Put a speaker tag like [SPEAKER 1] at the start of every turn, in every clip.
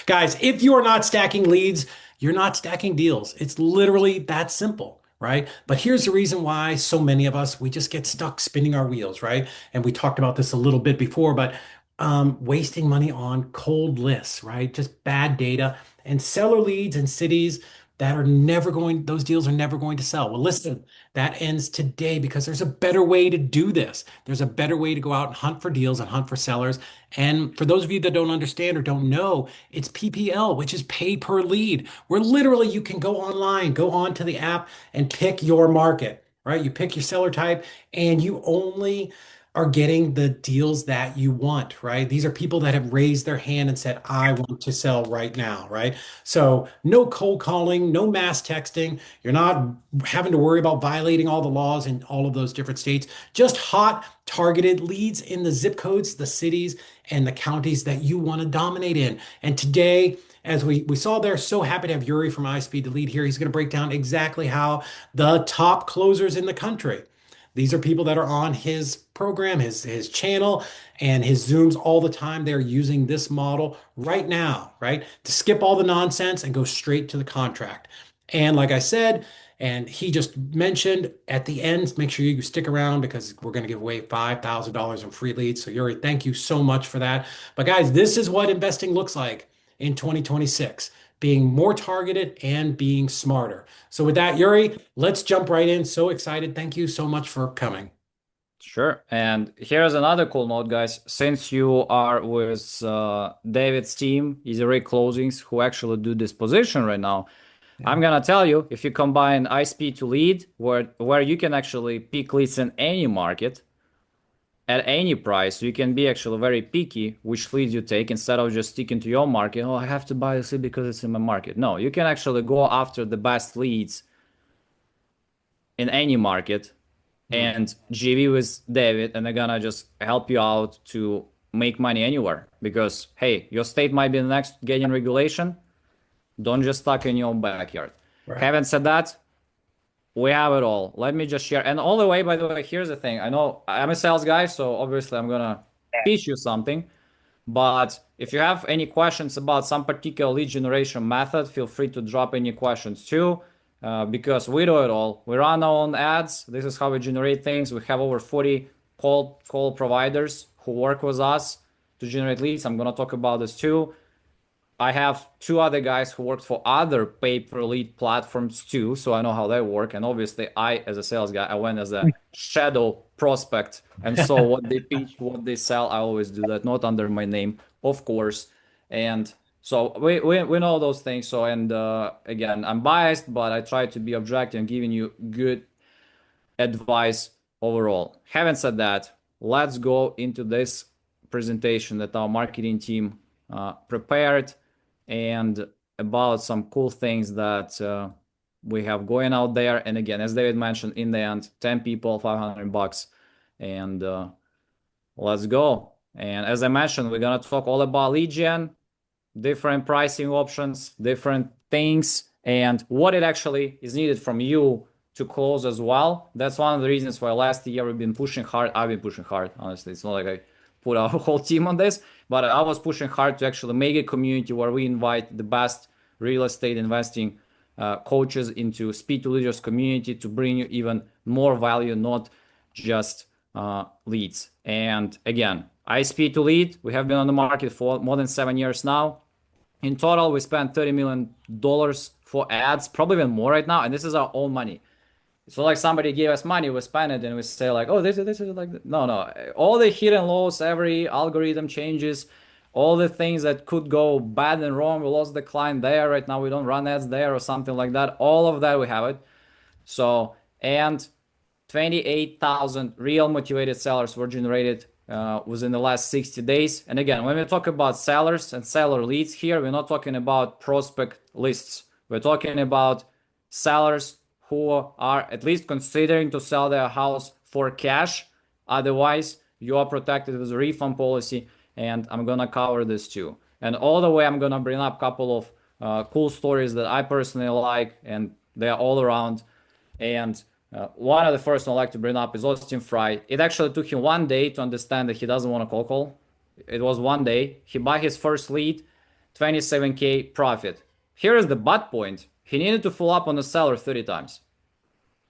[SPEAKER 1] Guys, if you are not stacking leads, you're not stacking deals. It's literally that simple, right? But here's the reason why so many of us, we just get stuck spinning our wheels, right? And we talked about this a little bit before, but wasting money on cold lists, right? Just bad data and seller leads in cities that are never going, those deals are never going to sell. Well, listen, that ends today because there's a better way to do this. There's a better way to go out and hunt for deals and hunt for sellers. And for those of you that don't understand or don't know, it's PPL, which is pay per lead, where literally you can go online, go onto the app and pick your market, right? You pick your seller type and you only are getting the deals that you want, right? These are people that have raised their hand and said, I want to sell right now, right? So no cold calling, no mass texting. You're not having to worry about violating all the laws in all of those different states. Just hot, targeted leads in the zip codes, the cities, and the counties that you want to dominate in. And today, as we saw there, so happy to have Yuri from iSpeedToLead here. He's going to break down exactly how the top closers in the country. These are people that are on his program, his channel, and his Zooms all the time. They're using this model right now, right? To skip all the nonsense and go straight to the contract. And like I said, and he just mentioned at the end, make sure you stick around because we're going to give away $5,000 in free leads. So Yuri, thank you so much for that. But guys, this is what investing looks like in 2026, being more targeted and being smarter. So with that, Yuri, let's jump right in. So excited. Thank you so much for coming.
[SPEAKER 2] Sure. And here's another cool note, guys. Since you are with David's team, Easy Rate Closings, who actually do this position right now,
[SPEAKER 1] Yeah.
[SPEAKER 2] I'm gonna tell you, if you combine iSpeed to Lead, where you can actually pick leads in any market at any price, you can be actually very picky which leads you take instead of just sticking to your market. Oh, I have to buy this lead because it's in my market. No, you can actually go after the best leads in any market
[SPEAKER 1] Mm.
[SPEAKER 2] and GV with David, and they're gonna just help you out to make money anywhere. Because hey, your state might be the next getting regulation. Don't just stuck in your own backyard.
[SPEAKER 1] Right.
[SPEAKER 2] Having said that, we have it all. Let me just share. And all the way, by the way, here's the thing. I know I'm a sales guy, so obviously I'm gonna pitch you something. But if you have any questions about some particular lead generation method, feel free to drop any questions too, because we do it all. We run our own ads. This is how we generate things. We have over 40 call providers who work with us to generate leads. I'm gonna talk about this too. I have two other guys who worked for other pay-per-lead platforms too, so I know how they work. And obviously, I, as a sales guy, I went as a shadow prospect and saw what they pitch, what they sell. I always do that, not under my name, of course. And so we know those things. So, and again, I'm biased, but I try to be objective and giving you good advice overall. Having said that, let's go into this presentation that our marketing team prepared and about some cool things that we have going out there. And again, as David mentioned, in the end, 10 people, $500, and let's go. And as I mentioned, we're gonna talk all about lead gen, different pricing options, different things, and what it actually is needed from you to close as well. That's one of the reasons why last year we've been pushing hard. I've been pushing hard, honestly. It's not like I put our whole team on this, but I was pushing hard to actually make a community where we invite the best real estate investing coaches into Speed to Leaders community to bring you even more value, not just leads. And again, iSpeedToLead, we have been on the market for more than 7 years now. In total, we spent $30 million for ads, probably even more right now, and this is our own money. It's not like somebody gave us money, we spend it, and we say like, oh, this is like, no, no. All the hidden laws, every algorithm changes, all the things that could go bad and wrong. We lost the client there. Right now, we don't run ads there or something like that. All of that, we have it. So, and 28,000 real motivated sellers were generated within the last 60 days. And again, when we talk about sellers and seller leads here, we're not talking about prospect lists. We're talking about sellers who are at least considering to sell their house for cash. Otherwise, you are protected with a refund policy. And I'm going to cover this too. And all the way, I'm going to bring up a couple of cool stories that I personally like, and they're all around. And one of the first one I like to bring up is Austin Fry. It actually took him 1 day to understand that he doesn't want to cold call. It was 1 day. He bought his first lead, 27K profit. Here is the but point. He needed to follow up on the seller 30 times.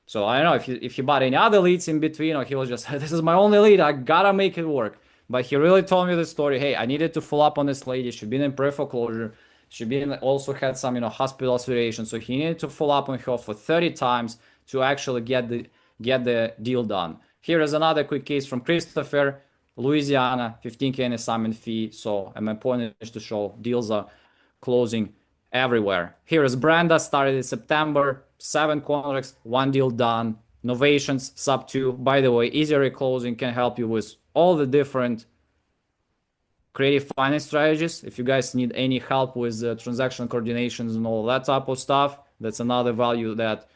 [SPEAKER 2] So I don't know if he bought any other leads in between, or he was just, this is my only lead, I gotta make it work. But he really told me the story. Hey, I needed to follow up on this lady. She'd been in peripheral closure. She'd been also had some, hospital situation. So he needed to follow up on her for 30 times to actually get the deal done. Here is another quick case from Christopher, Louisiana, 15K in assignment fee. So, and my point is to show deals are closing everywhere. Here is Brenda, started in September, 7 contracts, 1 deal done. Novations, sub 2. By the way, easier closing can help you with all the different creative finance strategies. If you guys need any help with transaction coordinations and all that type of stuff, that's another value that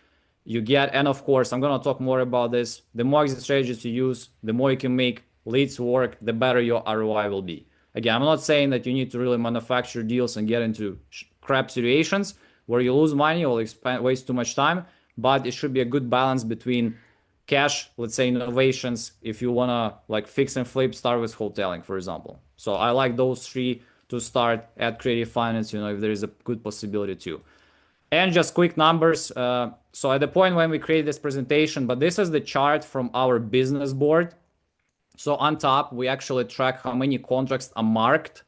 [SPEAKER 2] you get. And of course, I'm going to talk more about this. The more exit strategies you use, the more you can make leads work, the better your ROI will be. Again, I'm not saying that you need to really manufacture deals and get into crap situations where you lose money or waste too much time, but it should be a good balance between cash, let's say innovations, if you want to like fix and flip, start with hoteling, for example. So I like those 3 to start at creative finance, if there is a good possibility too. And just quick numbers. So at the point when we create this presentation, but this is the chart from our business board. So on top, we actually track how many contracts are marked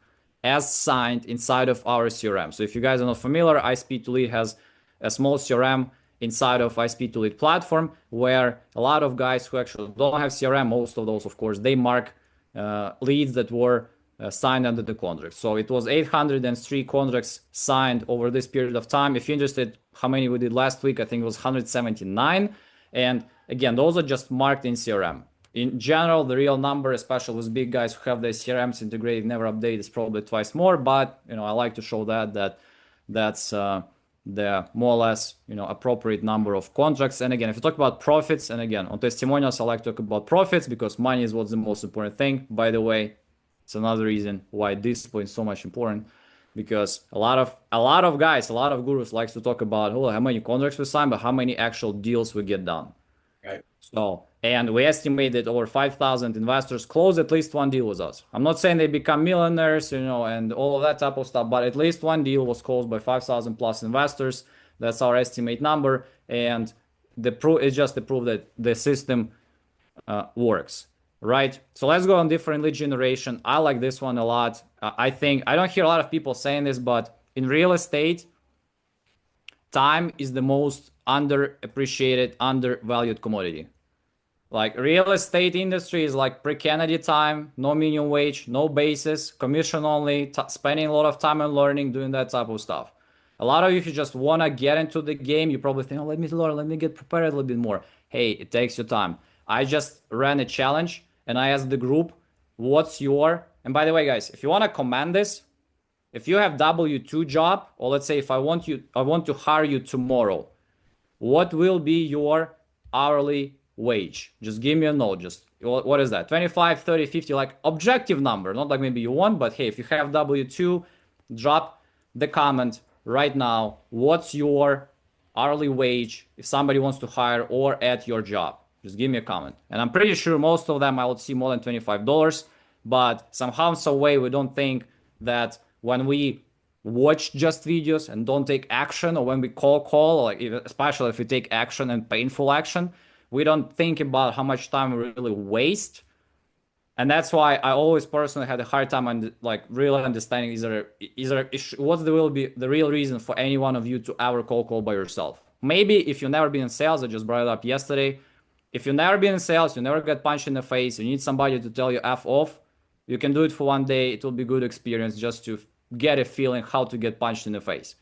[SPEAKER 2] as signed inside of our CRM. So if you guys are not familiar, iSpeedToLead has a small CRM inside of iSpeedToLead platform where a lot of guys who actually don't have CRM, most of those, of course, they mark leads that were signed under the contract. So it was 803 contracts signed over this period of time. If you're interested how many we did last week, I think it was 179. And again, those are just marked in CRM. In general, the real number, especially with big guys who have their CRMs integrated, never update, is probably twice more. But I like to show that's the more or less appropriate number of contracts. And again, if you talk about profits, and again on testimonials, I like to talk about profits because money is what's the most important thing. By the way, it's another reason why discipline is so much important, because a lot of guys, a lot of gurus likes to talk about how many contracts we sign, but how many actual deals we get done.
[SPEAKER 1] Right.
[SPEAKER 2] So, and we estimate that over 5,000 investors close at least 1 deal with us. I'm not saying they become millionaires, and all of that type of stuff, but at least 1 deal was closed by 5,000 plus investors. That's our estimate number. And the proof is just the proof that the system works, right? So let's go on different lead generation. I like this one a lot. I think, I don't hear a lot of people saying this, but in real estate, time is the most underappreciated, undervalued commodity. Like real estate industry is like pre-Kennedy time, no minimum wage, no basis, commission only, spending a lot of time on learning, doing that type of stuff. A lot of you, if you just want to get into the game, you probably think, let me learn, let me get prepared a little bit more. Hey, it takes your time. I just ran a challenge and I asked the group, and by the way, guys, if you want to comment this, if you have W2 job, or let's say if I want to hire you tomorrow, what will be your hourly wage? Just give me a note. Just what is that? 25, 30, 50, like objective number, not like maybe you want, but hey, if you have W2, drop the comment right now. What's your hourly wage if somebody wants to hire or at your job? Just give me a comment. And I'm pretty sure most of them I would see more than $25, but somehow, some way, we don't think that when we watch just videos and don't take action, or when we call, like especially if we take action and painful action, we don't think about how much time we really waste. And that's why I always personally had a hard time like really understanding what's the real reason for any one of you to ever call by yourself. Maybe if you've never been in sales, I just brought it up yesterday. If you've never been in sales, you never get punched in the face, you need somebody to tell you F off, you can do it for 1 day. It will be good experience just to get a feeling how to get punched in the face.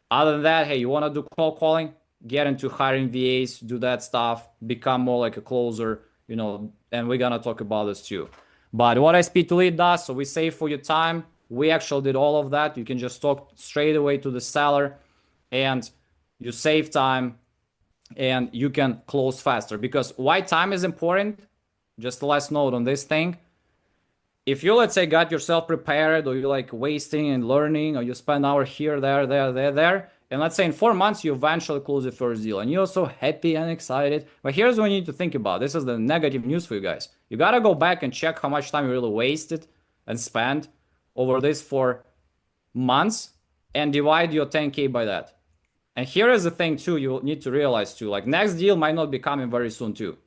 [SPEAKER 2] Other than that, hey, you want to do cold calling, get into hiring VAs, do that stuff, become more like a closer, and we're going to talk about this too. But what iSpeedToLead does, so we save for your time. We actually did all of that. You can just talk straight away to the seller and you save time and you can close faster. Because why time is important, just the last note on this thing. If you, let's say, got yourself prepared, or you're like wasting and learning, or you spend an hour here, there, and let's say in 4 months you eventually close the first deal and you're so happy and excited. But here's what you need to think about. This is the negative news for you guys. You got to go back and check how much time you really wasted and spent over this for months and divide your 10K by that. And here is the thing too, you need to realize too, like next deal might not be coming very soon too.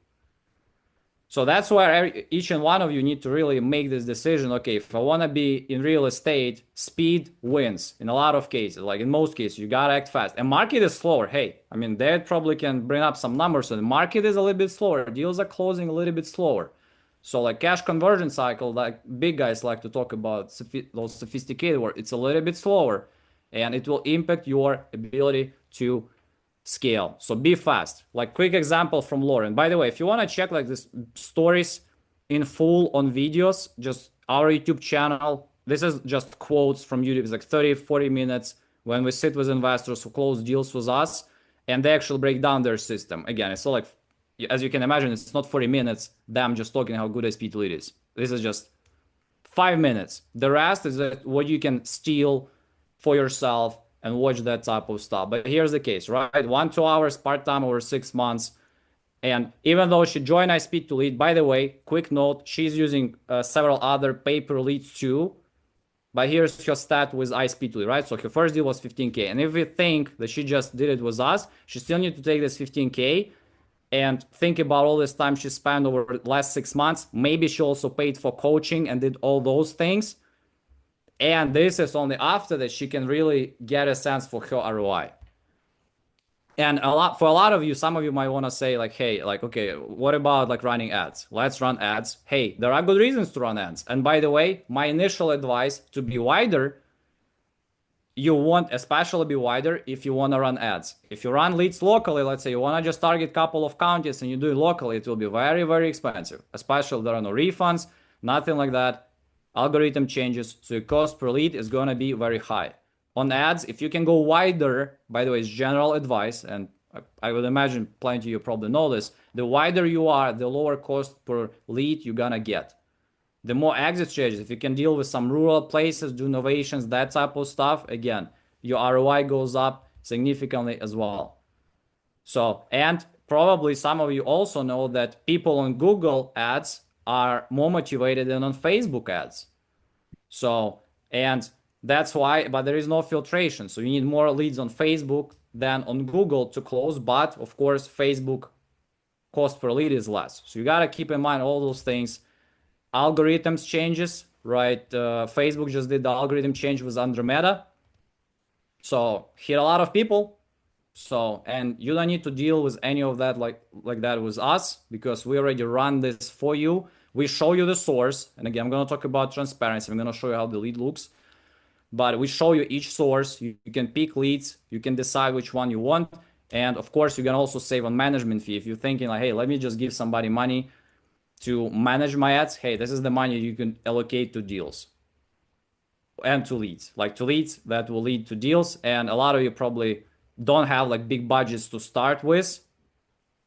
[SPEAKER 2] So that's where each and one of you need to really make this decision. Okay, if I want to be in real estate, speed wins in a lot of cases. Like in most cases, you gotta act fast. And market is slower. Hey, I mean, they probably can bring up some numbers. So the market is a little bit slower. Deals are closing a little bit slower. So like cash conversion cycle, like big guys like to talk about those sophisticated words, it's a little bit slower, and it will impact your ability to scale. So be fast. Like quick example from Lauren. By the way, if you want to check like this stories in full on videos, just our YouTube channel. This is just quotes from YouTube. It's like 30, 40 minutes when we sit with investors who close deals with us and they actually break down their system. Again, it's not like, as you can imagine, it's not 40 minutes them just talking how good iSpeedToLead is. This is just 5 minutes. The rest is what you can steal for yourself and watch that type of stuff. But here's the case, right? 1-2 hours part-time over 6 months. And even though she joined iSpeedToLead, by the way, quick note, she's using several other pay-per-leads too. But here's her stat with iSpeedToLead, right? So her first deal was 15K. And if we think that she just did it with us, she still needs to take this 15K and think about all this time she spent over the last 6 months. Maybe she also paid for coaching and did all those things. And this is only after that she can really get a sense for her ROI. And for a lot of you, some of you might want to say like, hey, like, okay, what about like running ads? Let's run ads. Hey, there are good reasons to run ads. And by the way, my initial advice to be wider, you want especially be wider if you want to run ads. If you run leads locally, let's say you want to just target a couple of counties and you do it locally, it will be very, very expensive, especially if there are no refunds, nothing like that. Algorithm changes, so your cost per lead is going to be very high. On ads, if you can go wider, by the way, it's general advice, and I would imagine plenty of you probably know this, the wider you are, the lower cost per lead you're going to get. The more exit strategies, if you can deal with some rural places, do innovations, that type of stuff, again, your ROI goes up significantly as well. So, and probably some of you also know that people on Google ads are more motivated than on Facebook ads. So, and that's why, but there is no filtration. So you need more leads on Facebook than on Google to close. But of course, Facebook cost per lead is less. So you got to keep in mind all those things. Algorithms changes, right? Facebook just did the algorithm change with Andromeda. So hit a lot of people. So, and you don't need to deal with any of that like that with us because we already run this for you. We show you the source. And again, I'm going to talk about transparency. I'm going to show you how the lead looks. But we show you each source. You can pick leads. You can decide which one you want. And of course, you can also save on management fee. If you're thinking like, hey, let me just give somebody money to manage my ads. Hey, this is the money you can allocate to deals and to leads. Like to leads that will lead to deals. And a lot of you probably don't have like big budgets to start with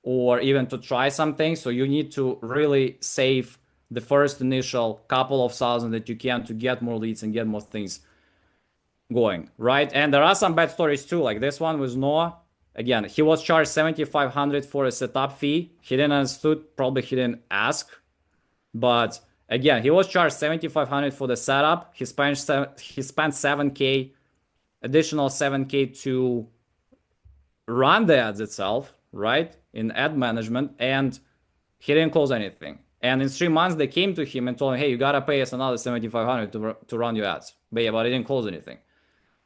[SPEAKER 2] or even to try something. So you need to really save the first initial couple of thousand that you can to get more leads and get more things going, right? And there are some bad stories too. Like this one with Noah. Again, he was charged $7,500 for a setup fee. He didn't understood, probably he didn't ask. But again, he was charged $7,500 for the setup. He spent 7K, additional 7K to run the ads itself, right? In ad management, and he didn't close anything. And in 3 months, they came to him and told him, hey, you gotta pay us another $7,500 to run your ads. But yeah, but he didn't close anything.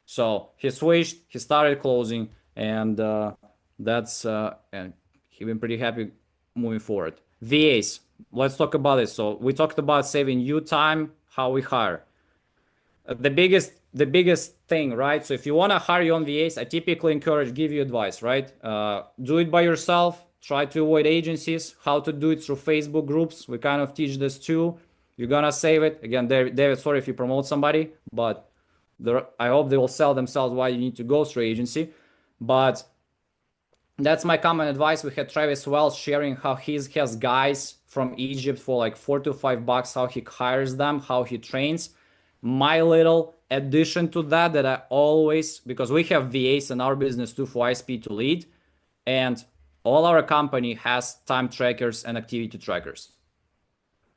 [SPEAKER 2] So he switched, he started closing, and and he's been pretty happy moving forward. VAs, let's talk about it. So we talked about saving you time, how we hire. The biggest thing, right? So if you want to hire your own VAs, I typically give you advice, right? Do it by yourself. Try to avoid agencies. How to do it through Facebook groups. We kind of teach this too. You're gonna save it. Again, David, sorry if you promote somebody, but I hope they will sell themselves why you need to go through agency. But that's my common advice. We had Travis Wells sharing how he has guys from Egypt for like $4 to $5, how he hires them, how he trains. My little addition to that I always, because we have VAs in our business too for iSpeedToLead, and all our company has time trackers and activity trackers.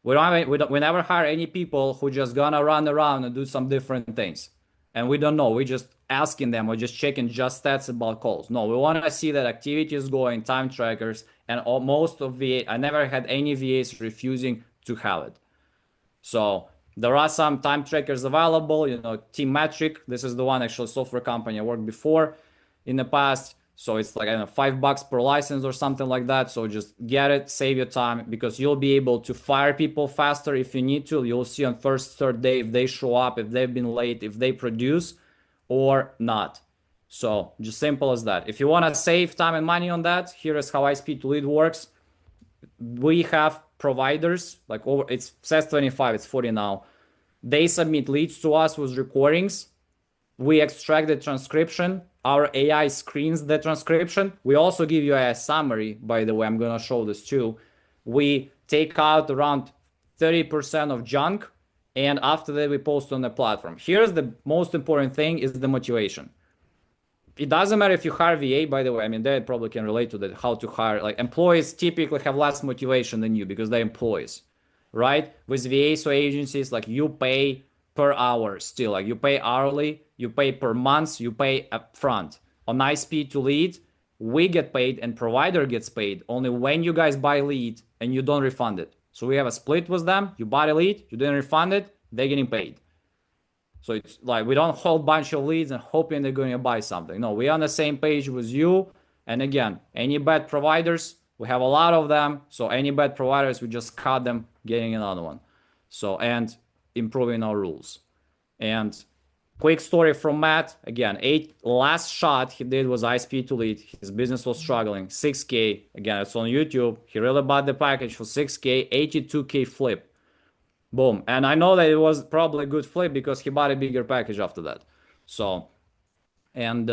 [SPEAKER 2] We never hire any people who just gonna run around and do some different things. and we don't know. We're just asking them or just checking just stats about calls. No, we want to see that activity is going, time trackers, and most of VA. I never had any VAs refusing to have it. So there are some time trackers available, Team Metric. This is the one actually software company I worked before in the past. So it's like, I don't know, $5 per license or something like that. So just get it, save your time, because you'll be able to fire people faster if you need to. You'll see on first, third day if they show up, if they've been late, if they produce or not. So just simple as that. If you want to save time and money on that, here is how iSpeedToLead works. We have providers like over, it says 25, it's 40 now. They submit leads to us with recordings. We extract the transcription. Our AI screens the transcription. We also give you a summary, by the way. I'm going to show this too. We take out around 30% of junk, and after that we post on the platform. Here's the most important thing, is the motivation. It doesn't matter if you hire VA, by the way. I mean, they probably can relate to that, how to hire. Like, employees typically have less motivation than you because they're employees, right? With VAs or agencies, like, you pay per hour still. Like, you pay hourly, you pay per month, you pay upfront. On iSpeedToLead, we get paid and provider gets paid only when you guys buy lead and you don't refund it. So we have a split with them. You buy a lead, you didn't refund it, they're getting paid. So it's like, we don't hold a bunch of leads and hoping they're going to buy something. No, we're on the same page with you. And again, any bad providers, we have a lot of them. So any bad providers, we just cut them, getting another one. So, and improving our rules. And quick story from Matt. Again, last shot he did was iSpeedToLead. His business was struggling. 6K. Again, it's on YouTube. He really bought the package for 6K, 82K flip. Boom. And I know that it was probably a good flip because he bought a bigger package after that. So, and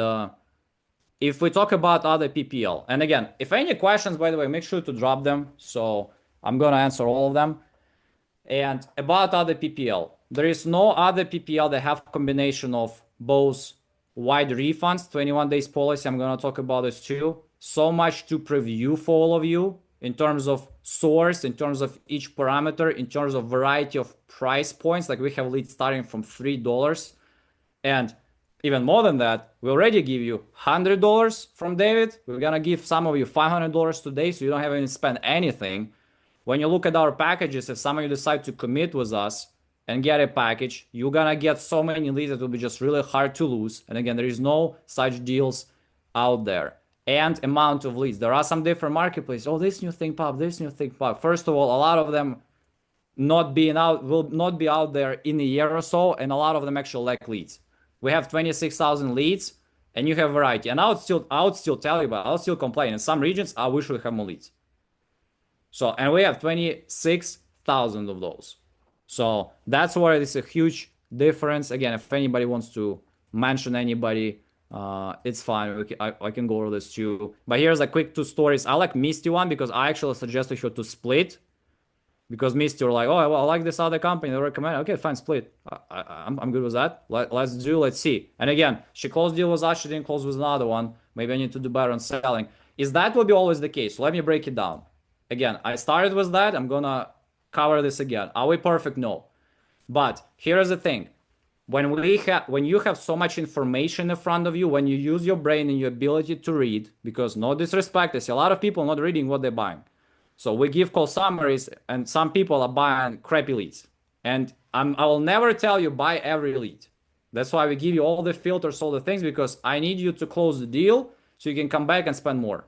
[SPEAKER 2] if we talk about other PPL, and again, if any questions, by the way, make sure to drop them. So I'm going to answer all of them. And about other PPL, there is no other PPL that have combination of both wide refunds, 21 days policy. I'm going to talk about this too. So much to preview for all of you in terms of source, in terms of each parameter, in terms of variety of price points. Like, we have leads starting from $3. And even more than that, we already give you $100 from David. We're going to give some of you $500 today, so you don't have to spend anything. When you look at our packages, if some of you decide to commit with us and get a package, you're going to get so many leads that will be just really hard to lose. And again, there is no such deals out there. And amount of leads. There are some different marketplaces. Oh, this new thing pop, this new thing pop. First of all, a lot of them will not be out there in a year or so, and a lot of them actually lack leads. We have 26,000 leads, and you have variety. And I would still tell you, but I'll still complain. In some regions, I wish we have more leads. So, and we have 26,000 of those. So that's where it's a huge difference. Again, if anybody wants to mention anybody, it's fine. I can go over this too. But here's a quick 2 stories. I like Misty one because I actually suggested her to split. Because Misty were like, oh, well, I like this other company. They recommend. Okay, fine, split. I'm good with that. Let's see. And again, she closed deal with us. She didn't close with another one. Maybe I need to do better on selling. Is that will be always the case? So let me break it down. Again, I started with that. I'm gonna cover this again. Are we perfect? No. But here's the thing. When you have so much information in front of you, when you use your brain and your ability to read, because no disrespect, I see a lot of people not reading what they're buying. So we give call summaries, and some people are buying crappy leads. And I will never tell you buy every lead. That's why we give you all the filters, all the things, because I need you to close the deal so you can come back and spend more.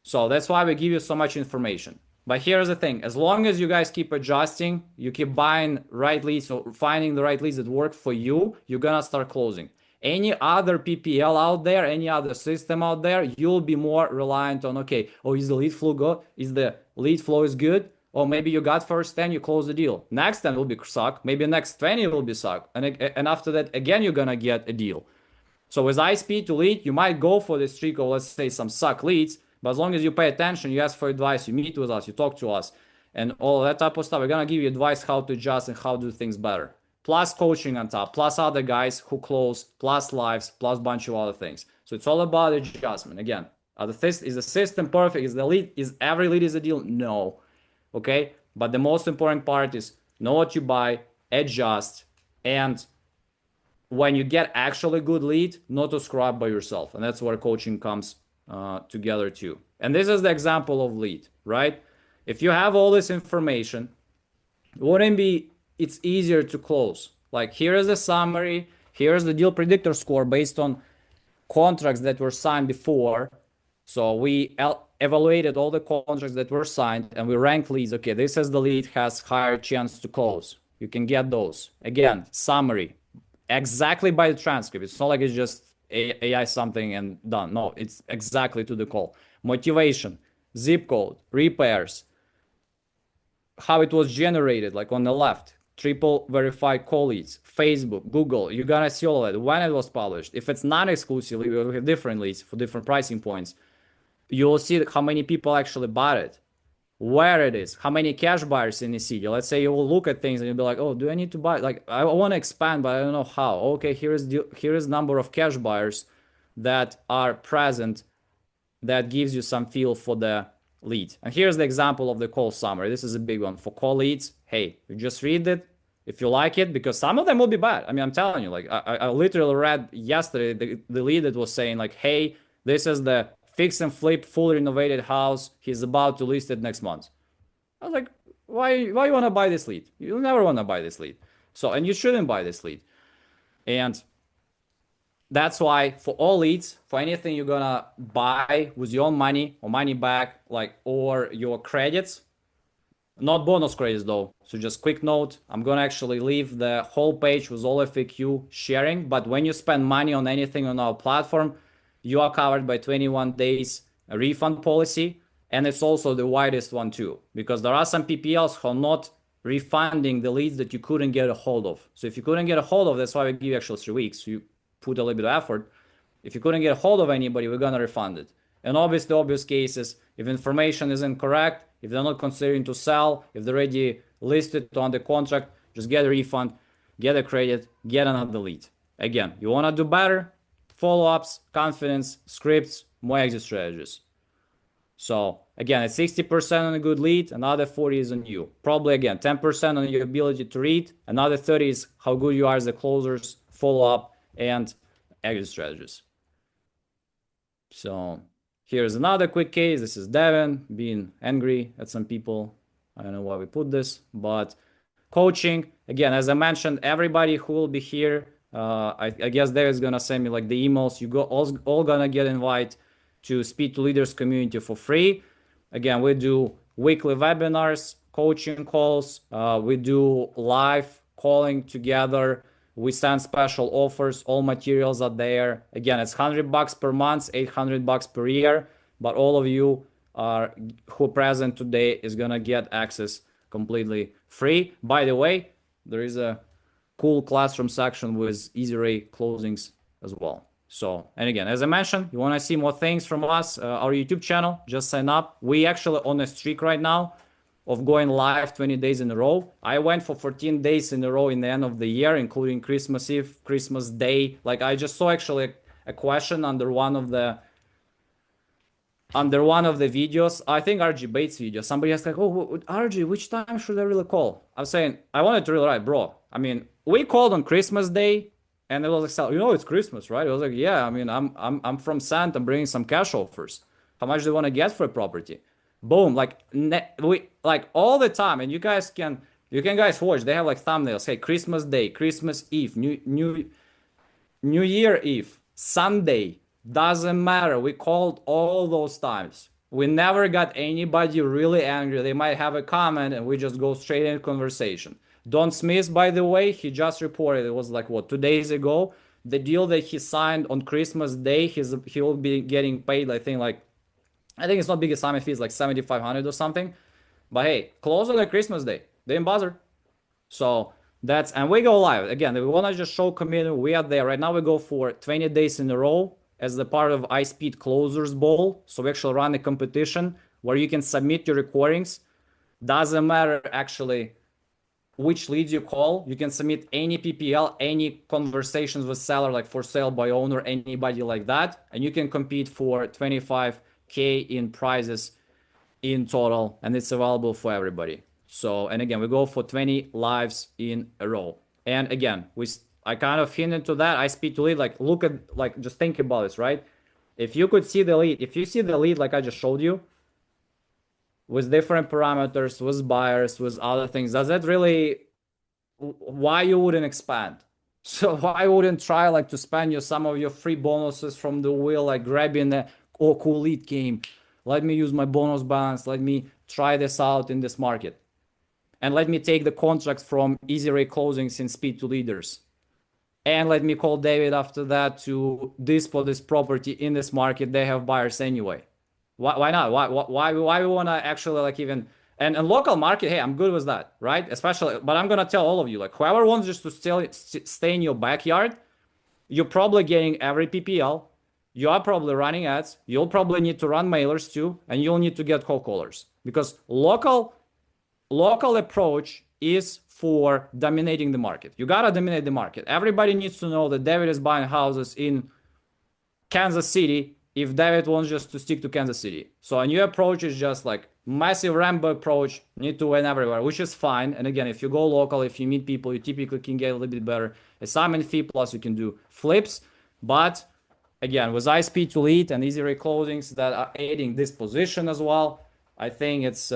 [SPEAKER 2] So that's why we give you so much information. But here's the thing, as long as you guys keep adjusting, you keep buying right leads or finding the right leads that work for you, you're gonna start closing. Any other PPL out there, any other system out there, you'll be more reliant on, okay, oh, is the lead flow good? Is the lead flow is good? Or maybe you got first 10, you close the deal. Next 10 will be suck. Maybe next 20 will be suck. And after that, again, you're gonna get a deal. So with iSpeedToLead, you might go for the streak of, let's say, some suck leads, but as long as you pay attention, you ask for advice, you meet with us, you talk to us, and all that type of stuff, we're going to give you advice how to adjust and how to do things better. Plus coaching on top, plus other guys who close, plus lives, plus a bunch of other things. So it's all about adjustment. Again, is the system perfect? Is the lead? Is every lead is a deal? No. Okay? But the most important part is know what you buy, adjust, and when you get actually good lead, not to screw up by yourself. And that's where coaching comes together too. And this is the example of lead, right? If you have all this information, wouldn't be it's easier to close. Like here is the summary, here's the deal predictor score based on contracts that were signed before. So we evaluated all the contracts that were signed and we ranked leads. Okay, this is the lead has higher chance to close. You can get those. Again, summary, exactly by the transcript. It's not like it's just AI something and done. No, it's exactly to the call. Motivation, zip code, repairs, how it was generated, like on the left, triple verified call leads, Facebook, Google, you're gonna see all of it, when it was published. If it's not exclusively, we will have different leads for different pricing points. You'll see how many people actually bought it, where it is, how many cash buyers in the city. Let's say you will look at things and you'll be like, oh, do I need to buy? Like, I want to expand, but I don't know how. Okay, here is number of cash buyers that are present that gives you some feel for the lead. And here's the example of the call summary. This is a big one for call leads. Hey, you just read it if you like it, because some of them will be bad. I mean, I'm telling you, like I literally read yesterday the lead that was saying like, hey, this is the fix and flip full renovated house. He's about to list it next month. I was like, why you want to buy this lead? You'll never want to buy this lead. So, and you shouldn't buy this lead. And that's why for all leads, for anything you're gonna buy with your own money or money back, like or your credits, not bonus credits though. So just quick note, I'm gonna actually leave the whole page with all FAQ sharing. But when you spend money on anything on our platform, you are covered by 21 days refund policy. And it's also the widest one too, because there are some PPLs who are not refunding the leads that you couldn't get a hold of. So if you couldn't get a hold of, that's why we give you actually 3 weeks. So you put a little bit of effort. If you couldn't get a hold of anybody, we're gonna refund it. And obviously, obvious cases, if information is incorrect, if they're not considering to sell, if they're already listed on the contract, just get a refund, get a credit, get another lead. Again, you wanna do better, follow-ups, confidence, scripts, more exit strategies. So again, it's 60% on a good lead, another 40 is on you. Probably again, 10% on your ability to read, another 30 is how good you are as a closers, follow-up, and exit strategies. So here's another quick case. This is Devin being angry at some people. I don't know why we put this, but coaching, again, as I mentioned, everybody who will be here, I guess David's gonna send me like the emails. You go all gonna get invited to Speed to Leaders community for free. Again, we do weekly webinars, coaching calls. We do live calling together. We send special offers. All materials are there. Again, it's $100 per month, $800 per year. But all of you are who present today is gonna get access completely free. By the way, there is a cool classroom section with easy rate closings as well. So, and again, as I mentioned, you want to see more things from us, our YouTube channel, just sign up. We actually on a streak right now of going live 20 days in a row. I went for 14 days in a row in the end of the year, including Christmas Eve, Christmas Day. Like I just saw actually a question under one of the videos, I think RG Bates video, somebody asked like, oh, RG, which time should I really call? I was saying, I wanted to really write, bro. I mean, we called on Christmas Day, and it was like, it's Christmas, right? I was like, yeah. I mean, I'm from Sant. I'm bringing some cash offers. How much do you want to get for a property? Boom, like we like all the time, and you can guys watch. They have like thumbnails. Hey, Christmas Day, Christmas Eve, New Year Eve, Sunday. Doesn't matter. We called all those times. We never got anybody really angry. They might have a comment and we just go straight into conversation. Don Smith, by the way, he just reported, it was like, what, 2 days ago? The deal that he signed on Christmas Day, he'll be getting paid, I think it's not big assignment fee, it's like 7,500 or something. But hey, close on a Christmas Day. They didn't bother. So and we go live. Again, we want to just show community we are there. Right now we go for 20 days in a row as the part of iSpeed Closers Bowl. So we actually run a competition where you can submit your recordings. Doesn't matter actually which leads you call. You can submit any PPL, any conversations with seller, like for sale by owner, anybody like that. And you can compete for 25K in prizes in total. And it's available for everybody. So, and again, we go for 20 lives in a row. And again, I kind of hinted to that. I speed to lead, like look at like just think about this, right? If you could see the lead, if you see the lead like I just showed you with different parameters, with buyers, with other things, does that really why you wouldn't expand? So why wouldn't try like to spend some of your free bonuses from the wheel, like grabbing the oh cool lead game. Let me use my bonus balance. Let me try this out in this market. And let me take the contracts from easy rate closings in speed to leaders. And let me call David after that to display this property in this market. They have buyers anyway. Why not? Why we want to actually like even and local market? Hey, I'm good with that, right? Especially, but I'm gonna tell all of you like whoever wants just to stay in your backyard, you're probably getting every PPL. You are probably running ads. You'll probably need to run mailers too, and you'll need to get cold callers because local approach is for dominating the market. You gotta dominate the market. Everybody needs to know that David is buying houses in Kansas City if David wants just to stick to Kansas City. So a new approach is just like massive Rambo approach, need to win everywhere, which is fine. And again, if you go local, if you meet people, you typically can get a little bit better assignment fee, plus you can do flips. But again, with iSpeedToLead and easy rate closings that are aiding this position as well, I think it's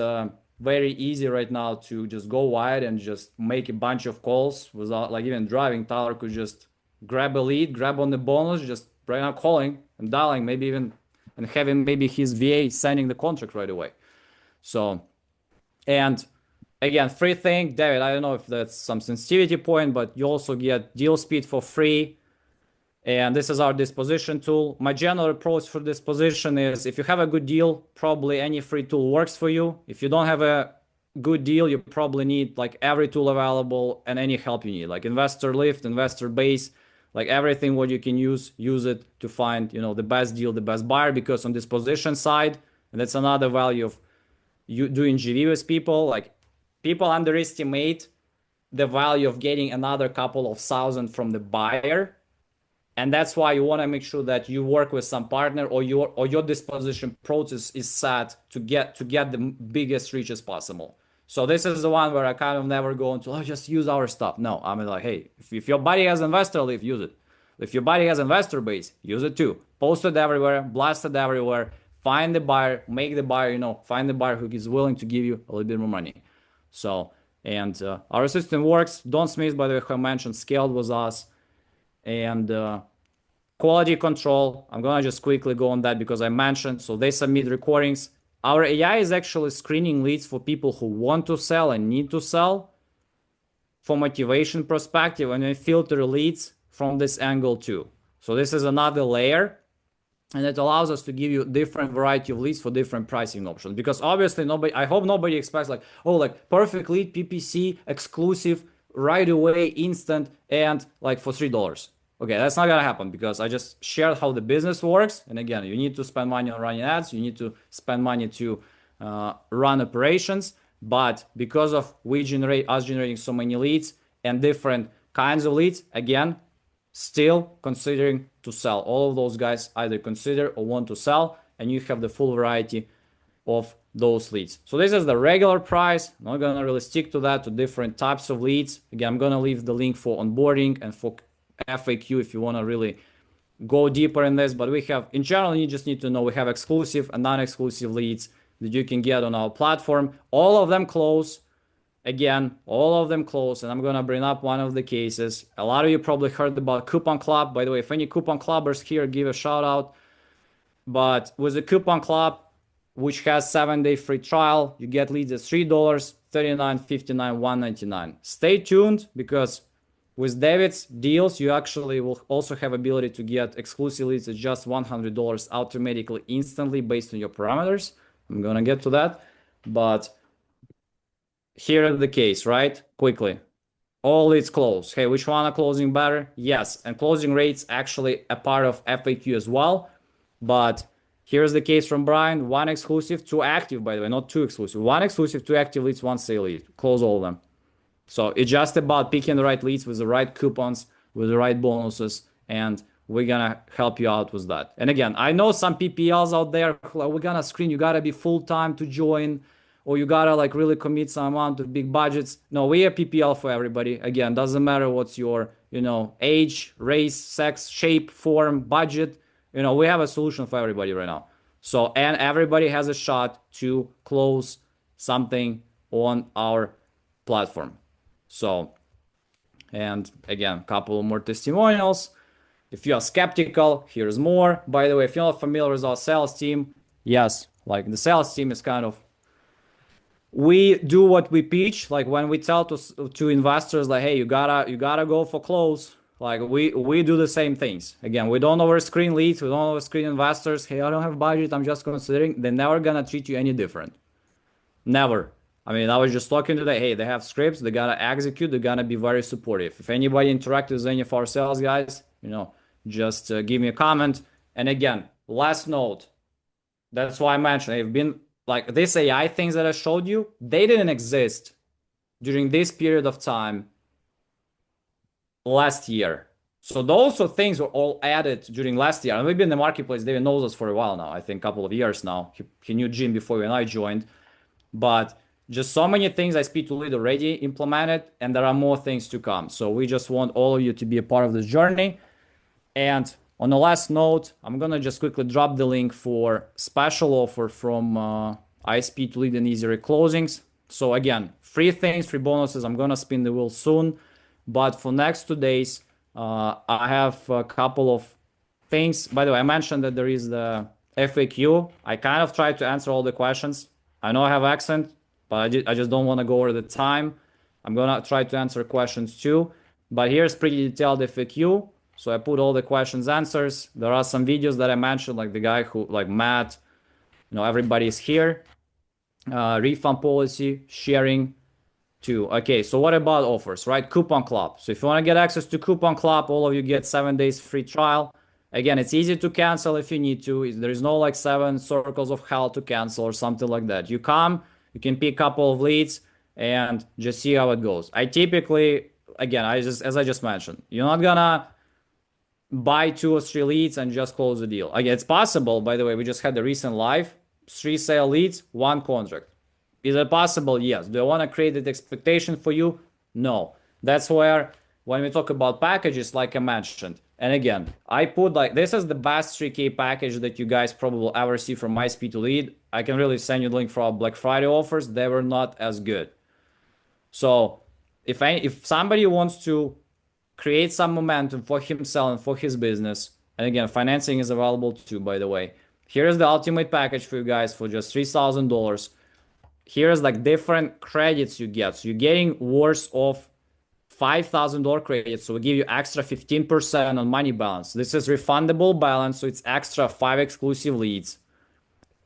[SPEAKER 2] very easy right now to just go wide and just make a bunch of calls without like even driving. Tyler could just grab a lead, grab on the bonus, just right now calling and dialing, maybe even and having maybe his VA signing the contract right away. So, and again, free thing, David, I don't know if that's some sensitivity point, but you also get deal speed for free. And this is our disposition tool. My general approach for disposition is if you have a good deal, probably any free tool works for you. If you don't have a good deal, you probably need like every tool available and any help you need, like investor lift, investor base, like everything what you can use it to find, the best deal, the best buyer, because on disposition side, and that's another value of you doing GV with people, like people underestimate the value of getting another couple of thousand from the buyer, and that's why you want to make sure that you work with some partner or your disposition process is set to get the biggest reach as possible. So this is the one where I kind of never go into, oh, just use our stuff. No, I mean like, hey, if your buddy has investor lift, use it. If your buddy has investor base, use it too. Post it everywhere, blast it everywhere. Find the buyer, make the buyer, find the buyer who is willing to give you a little bit more money. So, and our system works. Don Smith, by the way, who I mentioned, scaled with us. And quality control, I'm gonna just quickly go on that because I mentioned, so they submit recordings. Our AI is actually screening leads for people who want to sell and need to sell for motivation perspective, and we filter leads from this angle too. So this is another layer, and it allows us to give you different variety of leads for different pricing options, because obviously I hope nobody expects like, oh, like perfect lead, PPC, exclusive, right away, instant, and like for $3. Okay, that's not gonna happen because I just shared how the business works. And again, you need to spend money on running ads, you need to spend money to run operations. But because of us generating so many leads and different kinds of leads, again, still considering to sell. All of those guys either consider or want to sell, and you have the full variety of those leads. So this is the regular price. I'm not gonna really stick to that, to different types of leads. Again, I'm gonna leave the link for onboarding and for FAQ if you want to really go deeper in this. But we have, in general, you just need to know we have exclusive and non-exclusive leads that you can get on our platform. All of them close. Again, all of them close. And I'm going to bring up one of the cases. A lot of you probably heard about Coupon Club. By the way, if any Coupon Clubbers here, give a shout out. But with the Coupon Club, which has 7-day free trial, you get leads at $3, $39, $59, $199. Stay tuned because with David's deals, you actually will also have ability to get exclusive leads at just $100 automatically, instantly, based on your parameters. I'm gonna get to that, but here is the case, right? Quickly, all leads close. Hey, which one are closing better? Yes, and closing rates actually a part of FAQ as well. But here's the case from Brian: one exclusive, two active. By the way, not two exclusive. One exclusive, two active leads, one sale lead. Close all of them. So it's just about picking the right leads with the right coupons, with the right bonuses, and we're gonna help you out with that. And again, I know some PPLs out there who are, we're gonna screen, you gotta be full-time to join. or you gotta like really commit some amount of big budgets. No, we have PPL for everybody. Again, doesn't matter what's your, age, race, sex, shape, form, budget. We have a solution for everybody right now. So, and everybody has a shot to close something on our platform. So, and again, a couple more testimonials. If you are skeptical, here's more. By the way, if you're not familiar with our sales team, yes, like the sales team is kind of, we do what we pitch. Like when we tell to investors, like, hey, you gotta go for close. Like we do the same things. Again, we don't overscreen leads, we don't overscreen investors. Hey, I don't have budget, I'm just considering. They're never gonna treat you any different. Never. I mean, I was just talking today. Hey, they have scripts. They gotta execute. They're gonna be very supportive. If anybody interacts with any of our sales guys, just give me a comment. And again, last note. That's why I mentioned they've been like this AI things that I showed you. They didn't exist during this period of time last year. So those things were all added during last year. And we've been in the marketplace. David knows us for a while now. I think a couple of years now. He knew Jim before when I joined. But just so many things iSpeedToLead already implemented, and there are more things to come. So we just want all of you to be a part of this journey. And on the last note, I'm gonna just quickly drop the link for special offer from iSpeedToLead and Easy Closings. So again, free things, free bonuses. I'm gonna spin the wheel soon, but for next 2 days, I have a couple of things. By the way, I mentioned that there is the FAQ. I kind of tried to answer all the questions. I know I have accent, but I just don't want to go over the time. I'm gonna try to answer questions too. But here's pretty detailed FAQ. So I put all the questions answers. There are some videos that I mentioned, like the guy who, like Matt, everybody's here. Refund policy, sharing too. Okay, so what about offers, right? Coupon Club. So if you want to get access to Coupon Club, all of you get 7 days free trial. Again, it's easy to cancel if you need to. There is no like 7 circles of hell to cancel or something like that. You come, you can pick a couple of leads and just see how it goes. I typically, again, as I just mentioned, you're not gonna buy 2 or 3 leads and just close the deal. Again, it's possible. By the way, we just had the recent live 3 sale leads, 1 contract. Is it possible? Yes. Do I want to create that expectation for you? No. That's where when we talk about packages, like I mentioned, and again, I put like this is the best 3K package that you guys probably ever see from iSpeedToLead. I can really send you the link for our Black Friday offers. They were not as good. So if somebody wants to create some momentum for himself and for his business, and again, financing is available too, by the way. Here's the ultimate package for you guys for just $3,000. Here's like different credits you get. So you're getting worth of $5,000 credits. So we give you extra 15% on money balance. This is refundable balance. So it's extra 5 exclusive leads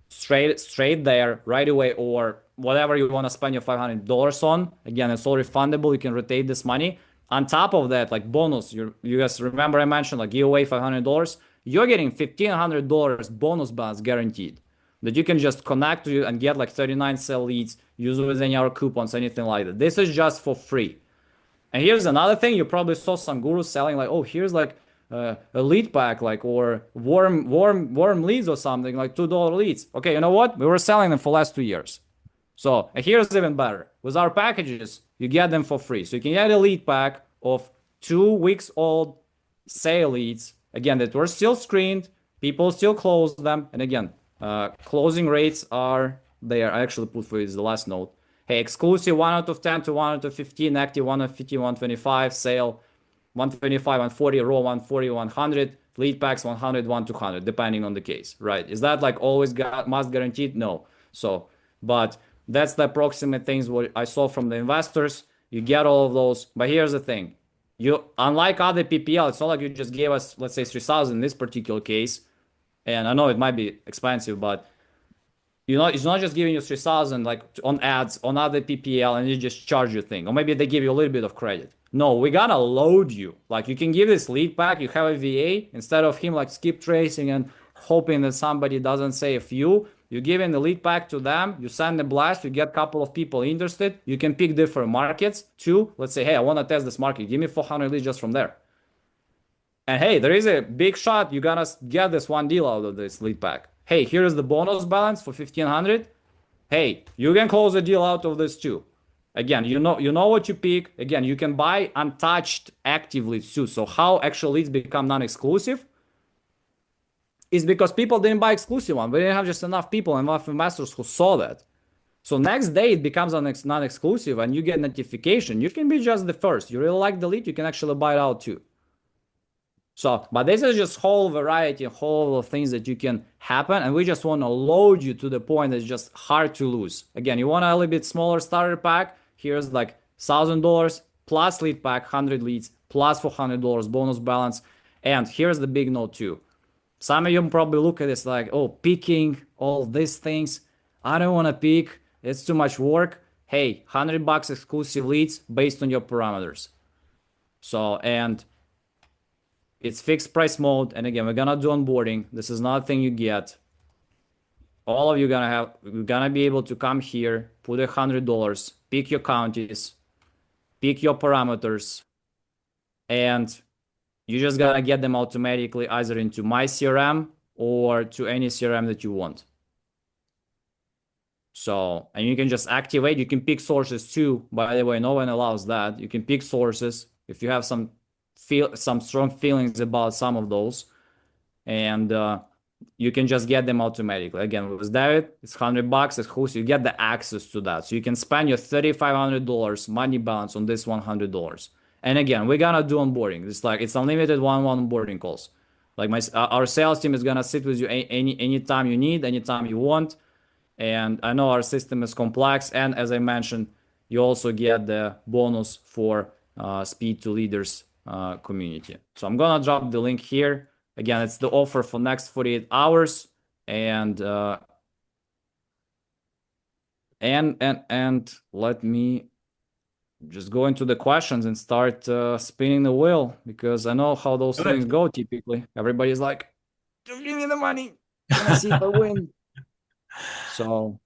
[SPEAKER 2] straight there right away, or whatever you want to spend your $500 on. Again, it's all refundable. You can rotate this money. On top of that, like bonus, you guys remember I mentioned like give away $500. You're getting $1,500 bonus balance guaranteed that you can just connect to you and get like 39 sell leads, use with any other coupons, anything like that. This is just for free. And here's another thing. You probably saw some gurus selling like, oh, here's like a lead pack, like, or warm leads or something, like $2 leads. Okay, you know what? We were selling them for last 2 years. So here's even better. With our packages, you get them for free. So you can get a lead pack of 2 weeks old sale leads. Again, that were still screened. People still close them. And again, closing rates are there. I actually put for you the last note. Hey, exclusive 1 out of 10 to 1 out of 15, active 1 out of 50, 125, sale 125, 140, raw 140, 100, lead packs 100, 1 to 100, depending on the case, right? Is that like always must guaranteed? No. So, but that's the approximate things what I saw from the investors. You get all of those. But here's the thing. Unlike other PPL, it's not like you just gave us, let's say 3,000 in this particular case. And I know it might be expensive, but it's not just giving you 3,000 like on ads on other PPL and you just charge your thing. Or maybe they give you a little bit of credit. No, we gotta load you. Like you can give this lead back. You have a VA instead of him like skip tracing and hoping that somebody doesn't say a few. You give in the lead pack to them. You send a blast. You get a couple of people interested. You can pick different markets too. Let's say, hey, I want to test this market. Give me 400 leads just from there. And hey, there is a big shot. You're gonna get this one deal out of this lead pack. Hey, here is the bonus balance for 1,500. hey, you can close a deal out of this too. Again, you know what you pick. Again, you can buy untouched active leads too. So how actual leads become non-exclusive is because people didn't buy exclusive one. We didn't have just enough people, enough investors who saw that. So next day it becomes non-exclusive and you get notification. You can be just the first. You really like the lead, you can actually buy it out too. So, but this is just whole variety, whole of things that you can happen, and we just want to load you to the point that's just hard to lose. Again, you want a little bit smaller starter pack. Here's like $1,000 plus lead pack, 100 leads plus $400 bonus balance. And here's the big note too. Some of you probably look at this like, oh, picking all these things. I don't want to pick. It's too much work. Hey, $100 exclusive leads based on your parameters. So, and it's fixed price mode. And again, we're gonna do onboarding. This is not a thing you get. All of you you're gonna be able to come here, put $100, pick your counties, pick your parameters, and you just gotta get them automatically either into my CRM or to any CRM that you want. So, and you can just activate, you can pick sources too. By the way, no one allows that. You can pick sources if you have some strong feelings about some of those, and you can just get them automatically. Again, with David, it's $100 exclusive. You get the access to that. So you can spend your $3,500 money balance on this $100. And again, we're gonna do onboarding. It's unlimited one-on-one onboarding calls. Like our sales team is gonna sit with you anytime you need, anytime you want. And I know our system is complex. And as I mentioned, you also get the bonus for Speed to Leaders community. So I'm gonna drop the link here. Again, it's the offer for next 48 hours. And let me just go into the questions and start spinning the wheel, because I know how those things
[SPEAKER 1] Good.
[SPEAKER 2] go typically. Everybody's like, just give me the money. I'm gonna see if I win. So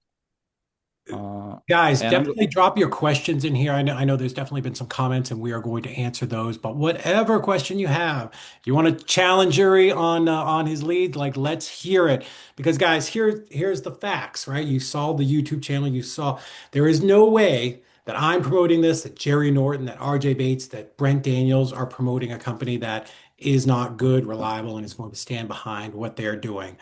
[SPEAKER 1] Guys,
[SPEAKER 2] and I'm
[SPEAKER 1] definitely drop your questions in here. I know there's definitely been some comments, and we are going to answer those. But whatever question you have, you want to challenge Yuri on his lead, like let's hear it. Because guys, here's the facts, right? You saw the YouTube channel. You saw there is no way that I'm promoting this, that Jerry Norton, that RJ Bates, that Brent Daniels are promoting a company that is not good, reliable, and is going to stand behind what they're doing.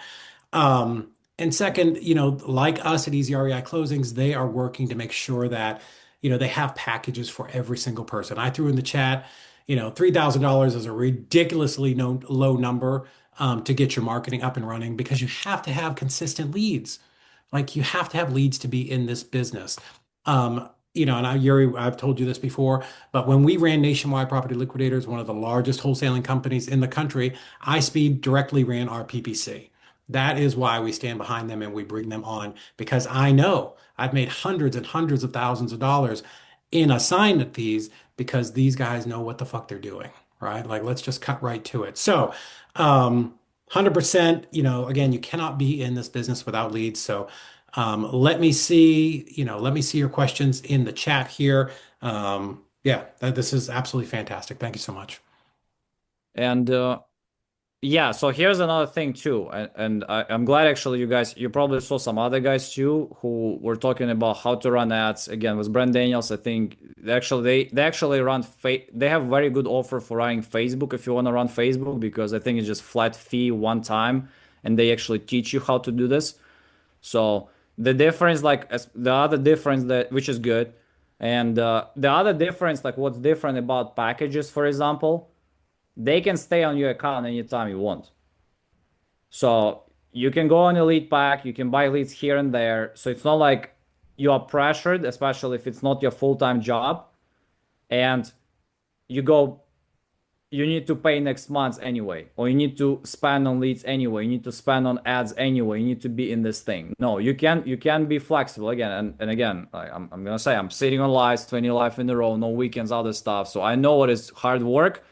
[SPEAKER 1] And second, like us at Easy REI Closings, they are working to make sure that, they have packages for every single person. I threw in the chat, $3,000 is a ridiculously low number to get your marketing up and running because you have to have consistent leads. Like you have to have leads to be in this business. And Yuri, I've told you this before, but when we ran Nationwide Property Liquidators, one of the largest wholesaling companies in the country, iSpeed directly ran our PPC. That is why we stand behind them and we bring them on because I know I've made hundreds and hundreds of thousands of dollars in assignment fees because these guys know what the fuck they're doing, right? Like, let's just cut right to it. So, 100%, again, you cannot be in this business without leads. So, let me see your questions in the chat here. Yeah, this is absolutely fantastic. Thank you so much.
[SPEAKER 2] and yeah, so here's another thing too, and I'm glad actually you probably saw some other guys too who were talking about how to run ads. Again, with Brent Daniels, I think they have very good offer for running Facebook if you want to run Facebook, because I think it's just flat fee one time, and they actually teach you how to do this. So the difference, the other difference that which is good, and the other difference, like what's different about packages, for example, they can stay on your account anytime you want. So you can go on a lead pack, you can buy leads here and there. So it's not like you are pressured, especially if it's not your full-time job, and you go, you need to pay next month anyway, or you need to spend on leads anyway, you need to spend on ads anyway, you need to be in this thing. No, you can be flexible again. And again, I'm gonna say I'm sitting on lives, 20 live in a row, no weekends, other stuff. So I know what is hard work.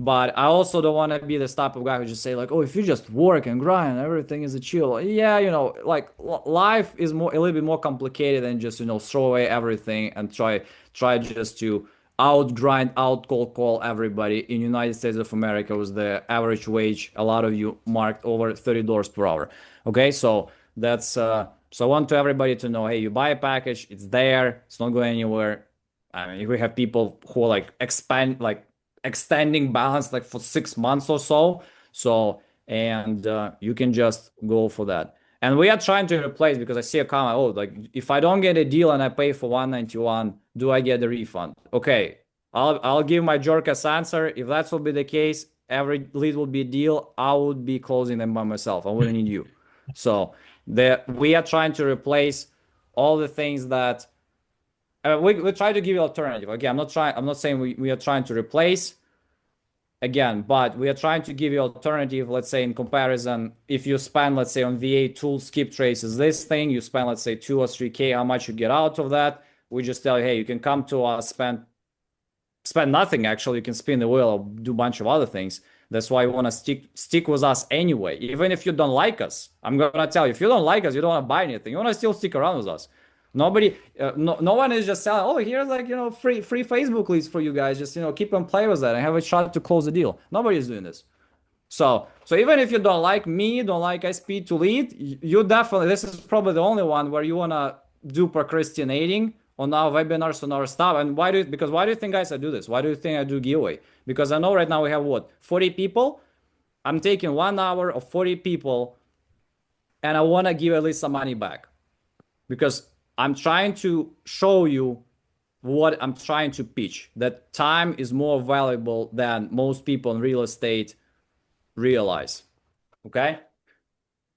[SPEAKER 2] But I also don't want to be the type of guy who just say like, oh, if you just work and grind, everything is a chill. Yeah, like life is a little bit more complicated than just throw away everything and try just to out grind, out cold call everybody. In United States of America, was the average wage, a lot of you marked over $30 per hour. Okay, so So I want to everybody to know, hey, you buy a package, it's there, it's not going anywhere. I mean, we have people who are like extending balance like for 6 months or so. So and you can just go for that. And we are trying to replace because I see a comment, oh, like if I don't get a deal and I pay for 191, do I get a refund? Okay, I'll give my jerk-ass answer. If that will be the case, every lead will be a deal. I would be closing them by myself. I wouldn't need you. So we are trying to replace all the things that we try to give you alternative. Again, I'm not saying we are trying to replace again, but we are trying to give you alternative. Let's say in comparison, if you spend, let's say on VA tools, skip traces, this thing, you spend, let's say 2 or 3K, how much you get out of that? We just tell you, hey, you can come to us, spend nothing actually. You can spin the wheel or do a bunch of other things. That's why you want to stick with us anyway. Even if you don't like us, I'm gonna tell you, if you don't like us, you don't want to buy anything, you want to still stick around with us. Nobody, no one is just selling, oh, here's like, free Facebook leads for you guys, just keep on playing with that and have a shot to close the deal. Nobody is doing this. So even if you don't like me, don't like iSpeed to lead, you definitely, this is probably the only one where you want to do procrastinating on our webinars, on our stuff. And why do you think, guys, I do this? Why do you think I do giveaway? Because I know right now we have what, 40 people? I'm taking 1 hour of 40 people and I want to give at least some money back because I'm trying to show you what I'm trying to pitch, that time is more valuable than most people in real estate realize. Okay.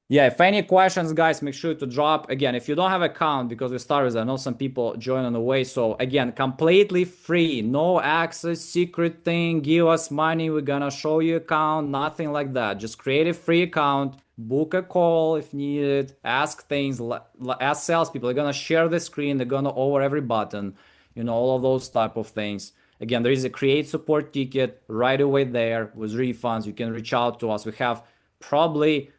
[SPEAKER 2] Yeah, if any questions, guys, make sure to drop. Again, if you don't have account, because we started, I know some people join on the way. So again, completely free, no access, secret thing, give us money, we're gonna show you account, nothing like that. Just create a free account, book a call if needed, ask things, ask salespeople. They're gonna share the screen, they're gonna over every button, all of those type of things. Again, there is a create support ticket right away there with refunds. You can reach out to us. We have probably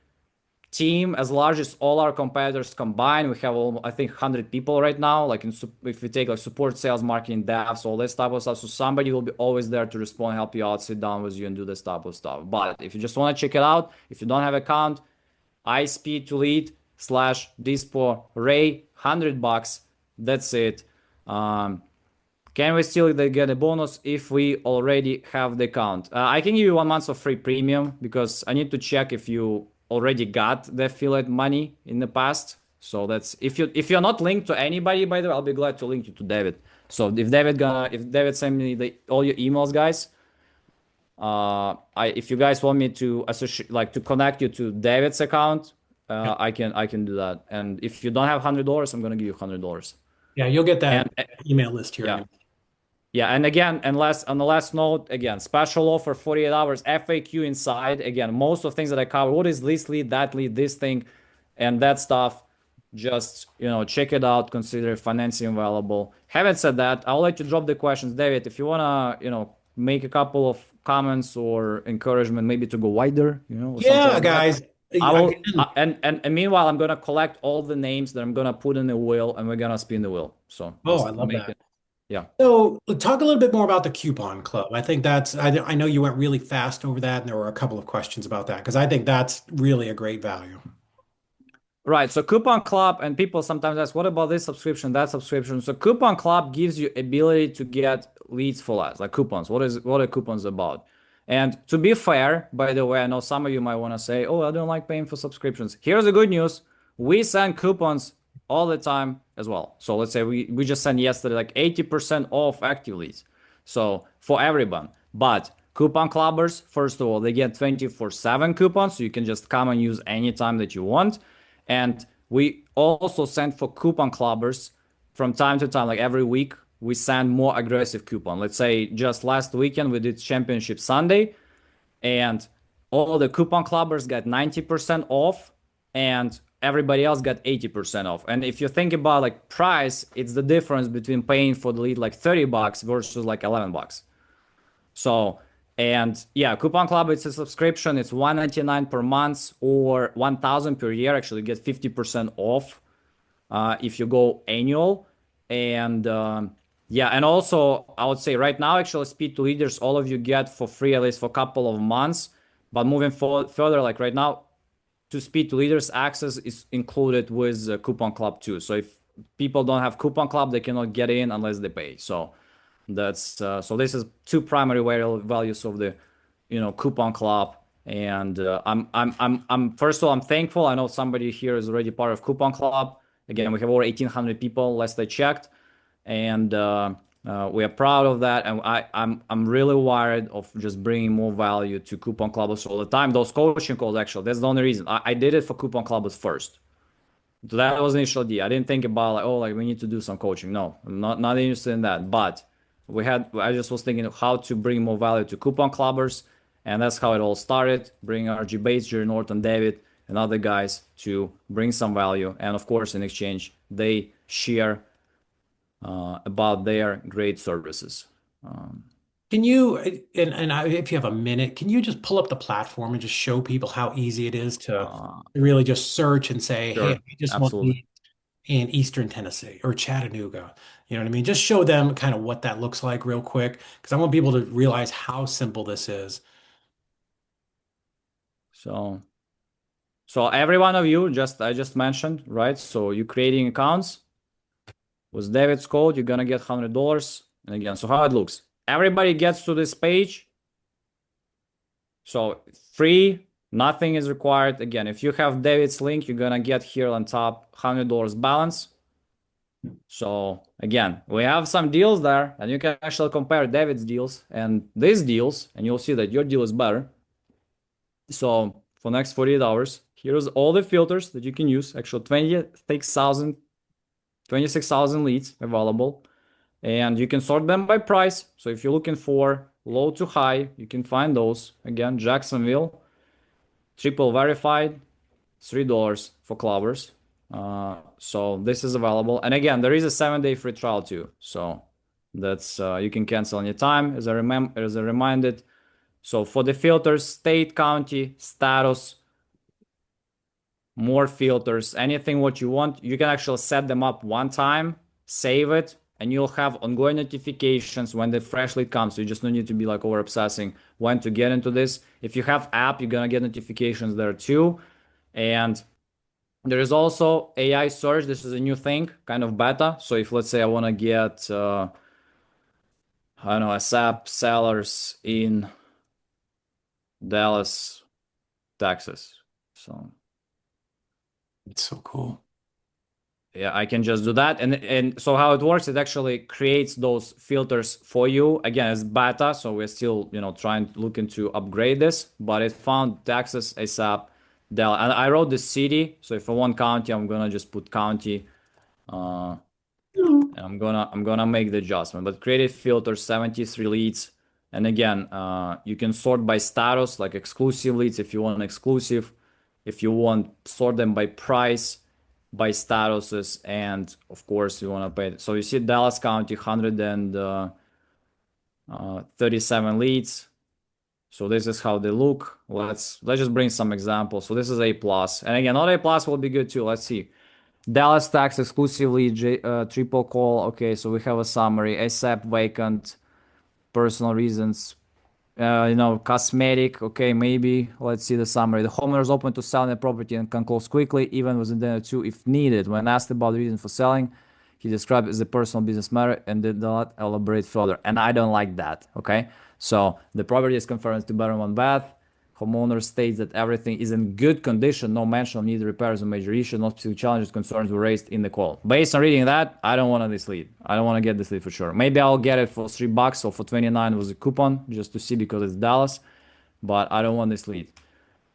[SPEAKER 2] team as large as all our competitors combined. We have I think 100 people right now, like if we take like support, sales, marketing, devs, all this type of stuff. So somebody will be always there to respond, help you out, sit down with you and do this type of stuff. But if you just want to check it out, if you don't have account, iSpeedToLead/Dispo Ray, $100. That's it. Can we still get a bonus if we already have the account? I can give you 1 month of free premium because I need to check if you already got the affiliate money in the past. So that's if you're not linked to anybody, by the way, I'll be glad to link you to David. So if David send me all your emails, guys, if you guys want me to associate, like to connect you to David's account,
[SPEAKER 1] Yeah.
[SPEAKER 2] I can do that. And if you don't have $100, I'm gonna give you $100.
[SPEAKER 1] Yeah, you'll get that
[SPEAKER 2] And
[SPEAKER 1] email list here
[SPEAKER 2] yeah.
[SPEAKER 1] anyway.
[SPEAKER 2] Yeah, and again, on the last note, again, special offer, 48 hours, FAQ inside. Again, most of things that I cover, what is this lead, that lead, this thing, and that stuff. Just, check it out, consider financing available. Having said that, I'll let you drop the questions. David, if you wanna, make a couple of comments or encouragement, maybe to go wider, or something
[SPEAKER 1] Yeah,
[SPEAKER 2] like that.
[SPEAKER 1] guys.
[SPEAKER 2] I will,
[SPEAKER 1] Again,
[SPEAKER 2] and meanwhile, I'm gonna collect all the names that I'm gonna put in the wheel, and we're gonna spin the wheel. So
[SPEAKER 1] oh, I
[SPEAKER 2] just
[SPEAKER 1] love
[SPEAKER 2] make
[SPEAKER 1] that.
[SPEAKER 2] it, yeah.
[SPEAKER 1] So talk a little bit more about the coupon club. I think I know you went really fast over that, and there were a couple of questions about that because I think that's really a great value.
[SPEAKER 2] Right. So Coupon Club, and people sometimes ask, what about this subscription, that subscription? So Coupon Club gives you ability to get leads for less, like coupons. What are coupons about? And to be fair, by the way, I know some of you might want to say, oh, I don't like paying for subscriptions. Here's the good news. We send coupons all the time as well. So let's say we just sent yesterday like 80% off active leads. So for everyone. But coupon clubbers, first of all, they get 24/7 coupons. So you can just come and use anytime that you want. And we also send for coupon clubbers from time to time, like every week, we send more aggressive coupon. Let's say just last weekend we did Championship Sunday, and all the coupon clubbers got 90% off, and everybody else got 80% off. And if you think about like price, it's the difference between paying for the lead like $30 versus like $11. So, and yeah, Coupon Club, it's a subscription. It's $199 per month or $1,000 per year. Actually, you get 50% off if you go annual. And yeah, and also I would say right now, actually, Speed to Leaders, all of you get for free at least for a couple of months. But moving forward further, like right now, to speed to leaders access is included with Coupon Club too. So if people don't have Coupon Club, they cannot get in unless they pay. So that's so this is two primary values of the Coupon Club. And I'm first of all, I'm thankful. I know somebody here is already part of Coupon Club. Again, we have over 1,800 people last I checked, and we are proud of that. And I'm really worried of just bringing more value to Coupon Clubs all the time. Those coaching calls, actually, that's the only reason I did it for Coupon Clubs first. So that was the initial idea. I didn't think about like, oh, like we need to do some coaching. No, I'm not interested in that. But I just was thinking of how to bring more value to Coupon Clubbers, and that's how it all started. Bring RG Bates, Jerry Norton, David, and other guys to bring some value, and of course, in exchange, they share about their great services. Um,
[SPEAKER 1] Can you, if you have a minute, can you just pull up the platform and just show people how easy it is to
[SPEAKER 2] uh,
[SPEAKER 1] really just search and say, hey,
[SPEAKER 2] sure,
[SPEAKER 1] I just want
[SPEAKER 2] absolutely.
[SPEAKER 1] leads in Eastern Tennessee or Chattanooga. You know what I mean? Just show them kind of what that looks like real quick, because I want people to realize how simple this is.
[SPEAKER 2] So, so every one of you, just I just mentioned, right? So you creating accounts with David's code, you're gonna get $100. And again, so how it looks. Everybody gets to this page. So free, nothing is required. Again, if you have David's link, you're gonna get here on top $100 balance. So again, we have some deals there, and you can actually compare David's deals and these deals, and you'll see that your deal is better. So for next 48 hours, here's all the filters that you can use. Actually, 26,000 leads available, and you can sort them by price. So if you're looking for low to high, you can find those. Again, Jacksonville, triple verified, $3 for clubbers. So this is available, and again, there is a 7-day free trial too. So that's you can cancel anytime. As a reminder. So for the filters, state, county, status, more filters, anything what you want, you can actually set them up one time, save it, and you'll have ongoing notifications when the fresh lead comes. So you just don't need to be like over obsessing when to get into this. If you have app, you're gonna get notifications there too. And there is also AI search. This is a new thing, kind of beta. So if let's say I want to get, I don't know, ASAP sellers in Dallas, Texas. So
[SPEAKER 1] It's so cool.
[SPEAKER 2] yeah, I can just do that. And so how it works, it actually creates those filters for you. Again, it's beta, so we're still, looking to upgrade this, but it found Texas, ASAP, Dallas. And I wrote the city. So if I want county, I'm gonna just put county. Uh, and I'm gonna make the adjustment. But creative filter 73 leads. And again, you can sort by status, like exclusive leads if you want exclusive. If you want, sort them by price, by statuses, and of course you want to pay. So you see Dallas County 137 leads. So this is how they look. Let's just bring some examples. So this is A plus, and again, not A plus will be good too. Let's see. Dallas tax exclusively, triple call. Okay, so we have a summary. ASAP vacant, personal reasons, cosmetic. Okay, maybe let's see the summary. The homeowner is open to selling the property and can close quickly, even within a day or two if needed. When asked about the reason for selling, he described it as a personal business matter and did not elaborate further. And I don't like that. Okay, so the property is confirmed to better one bath. Homeowner states that everything is in good condition, no mention of needed repairs or major issues, no specific challenges, concerns were raised in the call. Based on reading that, I don't want this lead. I don't want to get this lead for sure. Maybe I'll get it for $3 or for 29 with a coupon just to see because it's Dallas, but I don't want this lead.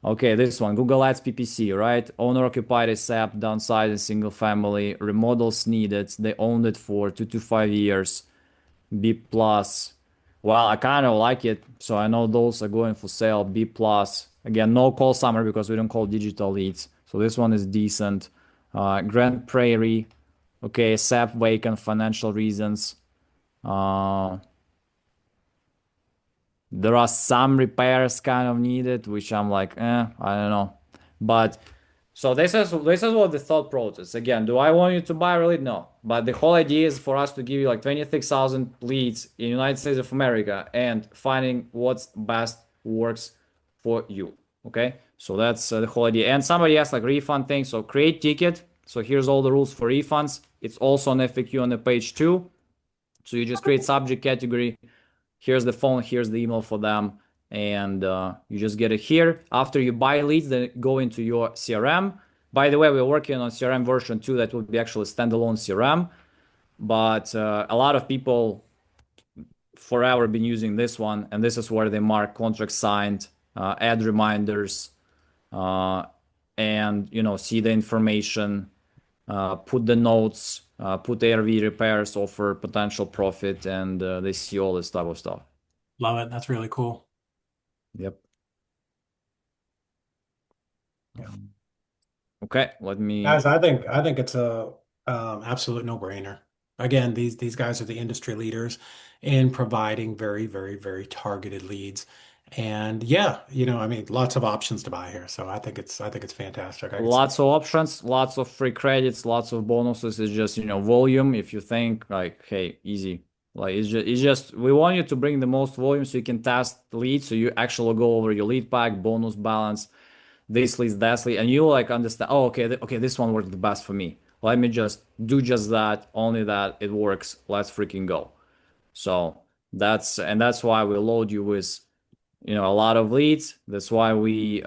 [SPEAKER 2] Okay, this one, Google Ads PPC, right? Owner occupied ASAP, downsizing single family, remodels needed. They owned it for 2 to 5 years. B plus. Well, I kind of like it, so I know those are going for sale. B plus. Again, no call summary because we don't call digital leads. So this one is decent. Grand Prairie. Okay, SAP vacant, financial reasons. Uh, there are some repairs kind of needed, which I'm like, I don't know. But so this is what the thought process. Again, do I want you to buy a lead? No. But the whole idea is for us to give you like 26,000 leads in United States of America and finding what's best works for you. Okay, so that's the whole idea. And somebody asked like refund thing. So create ticket. So here's all the rules for refunds. It's also an FAQ on the page too. So you just create subject category. Here's the phone. Here's the email for them, and you just get it here. After you buy leads, then go into your CRM. By the way, we're working on CRM version 2 that would be actually standalone CRM. But a lot of people forever been using this one, and this is where they mark contracts signed, add reminders, uh, and see the information, put the notes, put ARV repairs, offer potential profit, and they see all this type of stuff.
[SPEAKER 1] Love it. That's really cool.
[SPEAKER 2] Yep.
[SPEAKER 1] Yeah.
[SPEAKER 2] Okay, let me.
[SPEAKER 1] Guys, I think it's a absolute no-brainer. Again, these guys are the industry leaders in providing very, very, very targeted leads. And yeah, I mean, lots of options to buy here. So I think it's fantastic. I could see.
[SPEAKER 2] Lots of options, lots of free credits, lots of bonuses. It's just, volume. If you think like, hey, easy. Like it's just we want you to bring the most volume so you can test leads. So you actually go over your lead pack, bonus balance, this leads, that lead, and you like understand, oh, okay, okay, this one worked the best for me. Let me just do just that, only that it works. Let's freaking go. So that's why we load you with a lot of leads. That's why we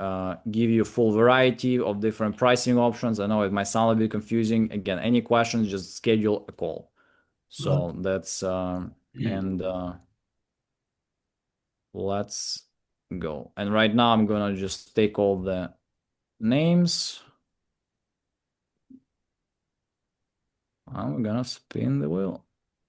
[SPEAKER 2] give you a full variety of different pricing options. I know it might sound a bit confusing. Again, any questions, just schedule a call. So that's and let's go. And right now I'm gonna just take all the names. I'm gonna spin the wheel.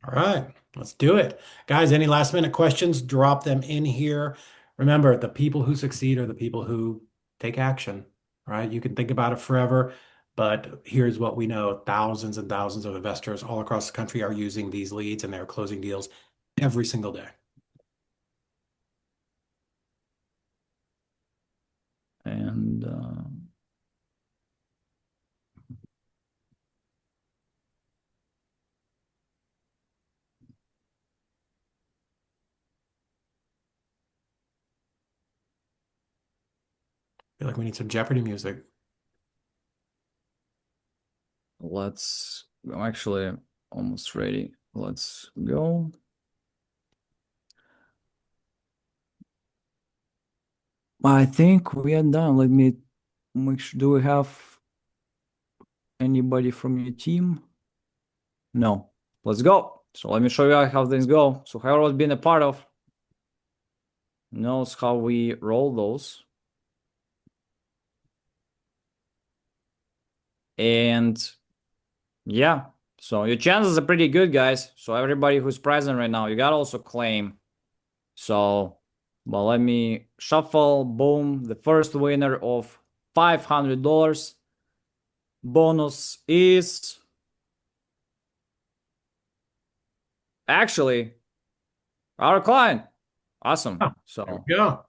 [SPEAKER 1] All right, let's do it. Guys, any last minute questions, drop them in here. Remember, the people who succeed are the people who take action, right? You can think about it forever, but here's what we know. Thousands and thousands of investors all across the country are using these leads and they're closing deals every single day.
[SPEAKER 2] And
[SPEAKER 1] Feel like we need some Jeopardy music.
[SPEAKER 2] I'm actually almost ready. Let's go. I think we are done. Let me make sure. Do we have anybody from your team? No. Let's go. So let me show you how things go. So whoever's been a part of knows how we roll those. And yeah, so your chances are pretty good, guys. So everybody who's present right now, you got to also claim. So, well, let me shuffle. Boom. The first winner of $500 bonus is actually our client. Awesome.
[SPEAKER 1] Oh, there
[SPEAKER 2] So
[SPEAKER 1] we go.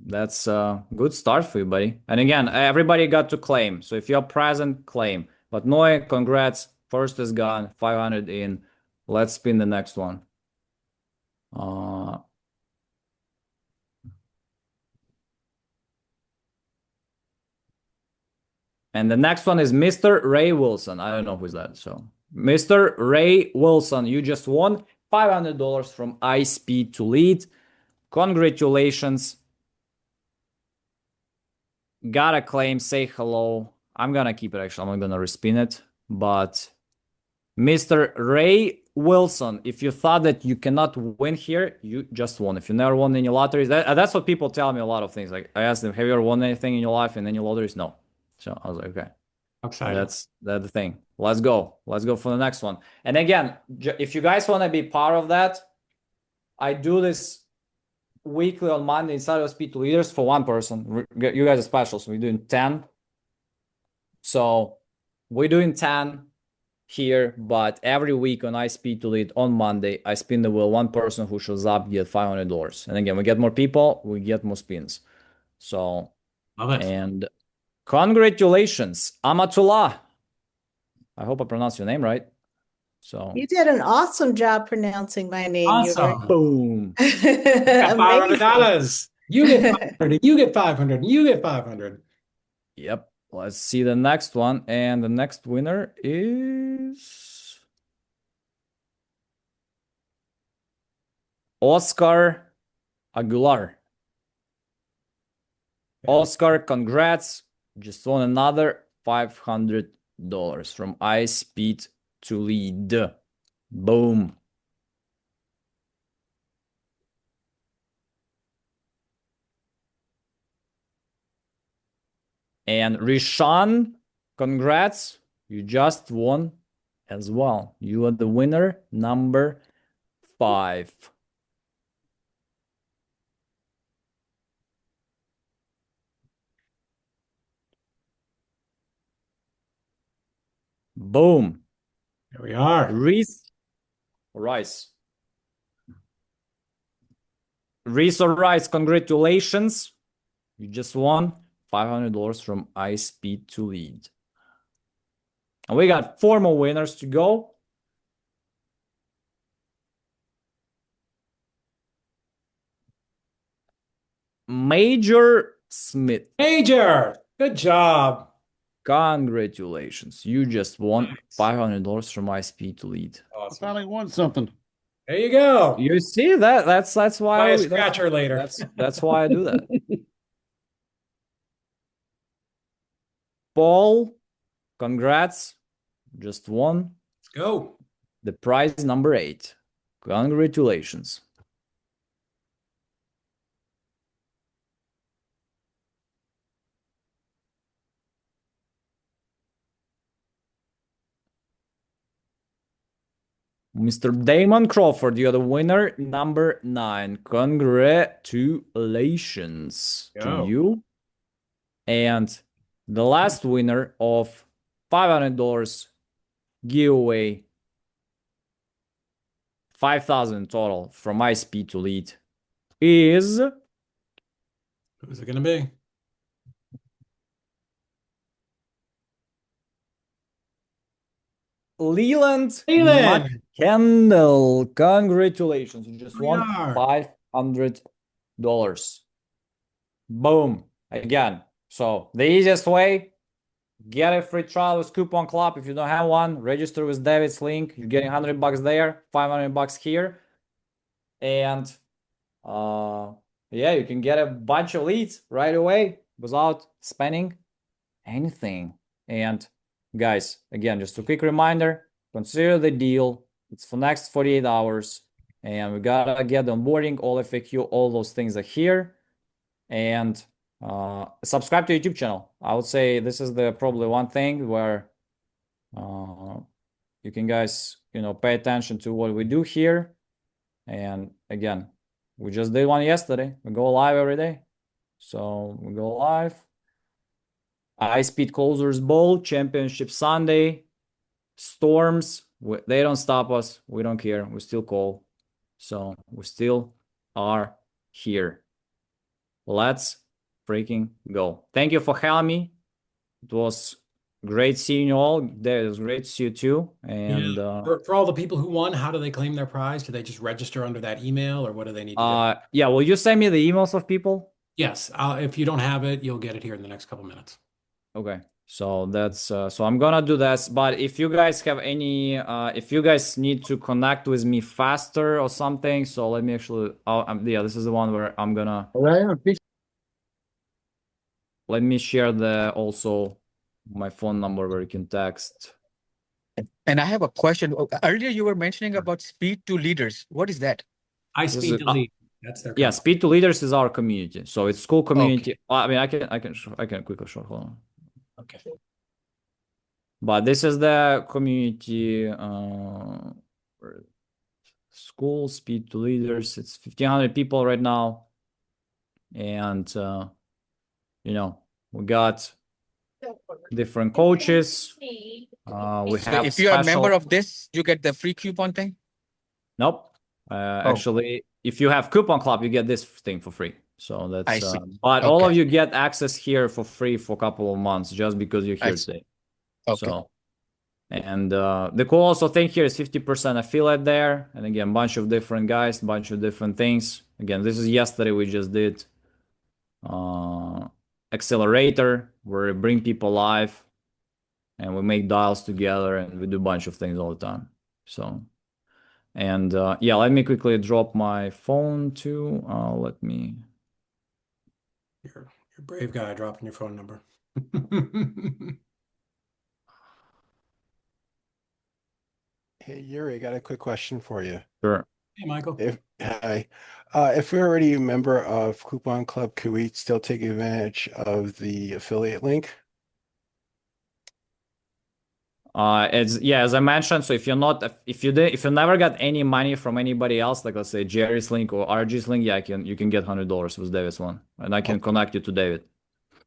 [SPEAKER 2] that's a good start for you, buddy. And again, everybody got to claim. So if you're present, claim. But Noe, congrats. First is gone. 500 in. Let's spin the next one. Uh, and the next one is Mr. Ray Wilson. I don't know who's that. So Mr. Ray Wilson, you just won $500 from iSpeedToLead. Congratulations. Gotta claim, say hello. I'm gonna keep it actually. I'm not gonna respin it. But Mr. Ray Wilson, if you thought that you cannot win here, you just won. If you never won any lotteries, that's what people tell me a lot of things. Like I asked them, have you ever won anything in your life and any lotteries? No. So I was like, okay.
[SPEAKER 1] Exciting.
[SPEAKER 2] That's the thing. Let's go. Let's go for the next one. And again, if you guys want to be part of that, I do this weekly on Monday inside of Speed to Leaders for one person. You guys are special, so we're doing 10. So we're doing 10 here, but every week on iSpeedToLead on Monday, I spin the wheel. One person who shows up get $500. And again, we get more people, we get more spins. So,
[SPEAKER 1] Love it.
[SPEAKER 2] and congratulations, Amatullah. I hope I pronounced your name right. So,
[SPEAKER 3] You did an awesome job pronouncing my name, Yuri.
[SPEAKER 1] Awesome.
[SPEAKER 2] boom.
[SPEAKER 1] Got
[SPEAKER 3] Amazing.
[SPEAKER 1] $500. You get 500, and you get 500, and you get 500.
[SPEAKER 2] Yep. Let's see the next one. And the next winner is Oscar Aguilar.
[SPEAKER 1] Yeah,
[SPEAKER 2] Oscar, congrats. Just won another $500 from iSpeed to lead. Boom. And Rishan, congrats. You just won as well. You are the winner, number 5. Boom.
[SPEAKER 1] there we are.
[SPEAKER 2] Reese Rice. Reese or Rice, congratulations. You just won $500 from iSpeed to lead. And we got 4 more winners to go. Major Smith.
[SPEAKER 1] Major, good job.
[SPEAKER 2] Congratulations. You just won
[SPEAKER 1] Nice.
[SPEAKER 2] $500 from iSpeed to lead.
[SPEAKER 3] I
[SPEAKER 1] Awesome.
[SPEAKER 3] finally won something.
[SPEAKER 1] There you go.
[SPEAKER 2] You see that? That's
[SPEAKER 1] Buy
[SPEAKER 2] why
[SPEAKER 1] a
[SPEAKER 2] that's
[SPEAKER 1] scratcher later.
[SPEAKER 2] that's why I do that. Paul, congrats. Just won
[SPEAKER 1] Let's go.
[SPEAKER 2] the prize number 8. Congratulations. Mr. Damon Crawford, you're the winner, number 9. Congratulations to
[SPEAKER 1] Go.
[SPEAKER 2] you. And the last winner of $500 giveaway, 5,000 total from iSpeed to lead is
[SPEAKER 1] Who's it going to be?
[SPEAKER 2] Leland
[SPEAKER 1] Leland.
[SPEAKER 2] McKendall. Congratulations. You just
[SPEAKER 1] Here we
[SPEAKER 2] won
[SPEAKER 1] are.
[SPEAKER 2] $500. Boom. Again. So the easiest way, get a free trial with Coupon Club. If you don't have one, register with David's link. You're getting $100 there, $500 here. And yeah, you can get a bunch of leads right away without spending anything. And guys, again, just a quick reminder, consider the deal. It's for next 48 hours. And we gotta get the onboarding, all FAQ, all those things are here. And subscribe to YouTube channel. I would say this is the probably one thing where you can guys, pay attention to what we do here. And again, we just did one yesterday. We go live every day. So we go live. iSpeed Closers Bowl, Championship Sunday, Storms. They don't stop us. We don't care. We still call. So we still are here. Let's freaking go. Thank you for having me. It was great seeing you all. It was great to see you too. And
[SPEAKER 1] Yeah. For all the people who won, how do they claim their prize? Do they just register under that email or what do they need to do?
[SPEAKER 2] yeah, will you send me the emails of people?
[SPEAKER 1] Yes, if you don't have it, you'll get it here in the next couple minutes.
[SPEAKER 2] Okay. So that's so I'm gonna do this. But if you guys have any if you guys need to connect with me faster or something, so let me actually yeah, this is the one where I'm gonna let me share the also my phone number where you can text.
[SPEAKER 4] And I have a question. Earlier, you were mentioning about speed to leaders. What is that?
[SPEAKER 1] iSpeed
[SPEAKER 2] is-
[SPEAKER 1] Delete. That's their
[SPEAKER 2] Yeah,
[SPEAKER 1] company.
[SPEAKER 2] Speed to Leaders is our community. So it's school
[SPEAKER 4] Okay.
[SPEAKER 2] community. I mean, I can quickly show. Hold on.
[SPEAKER 4] Okay.
[SPEAKER 2] But this is the community school Speed to Leaders. It's 1,500 people right now. And we got different coaches. We
[SPEAKER 4] So
[SPEAKER 2] have
[SPEAKER 4] if you are a member
[SPEAKER 2] special.
[SPEAKER 4] of this, you get the free coupon thing?
[SPEAKER 2] Nope. Actually, if you have Coupon Club, you get this thing for free. So that's
[SPEAKER 4] I see.
[SPEAKER 2] but all of
[SPEAKER 4] Okay.
[SPEAKER 2] you get access here for free for a couple of months just because you're
[SPEAKER 4] I
[SPEAKER 2] here
[SPEAKER 4] see.
[SPEAKER 2] today.
[SPEAKER 4] Okay.
[SPEAKER 2] So and the cool also thing here is 50% affiliate there. And again, bunch of different guys, bunch of different things. Again, this is yesterday we just did. uh, accelerator, where we bring people live and we make dials together and we do a bunch of things all the time. So, and yeah, let me quickly drop my phone too. Let me.
[SPEAKER 1] You're a brave guy dropping your phone number.
[SPEAKER 3] Hey Yuri, I got a quick question for you.
[SPEAKER 2] Sure.
[SPEAKER 1] Hey, Michael.
[SPEAKER 3] If we're already a member of Coupon Club, could we still take advantage of the affiliate link?
[SPEAKER 2] It's yeah, as I mentioned. So if you never got any money from anybody else, like let's say Jerry's link or RG's link, yeah, you can get $100 with David's one, and I can
[SPEAKER 3] Okay.
[SPEAKER 2] connect you to David.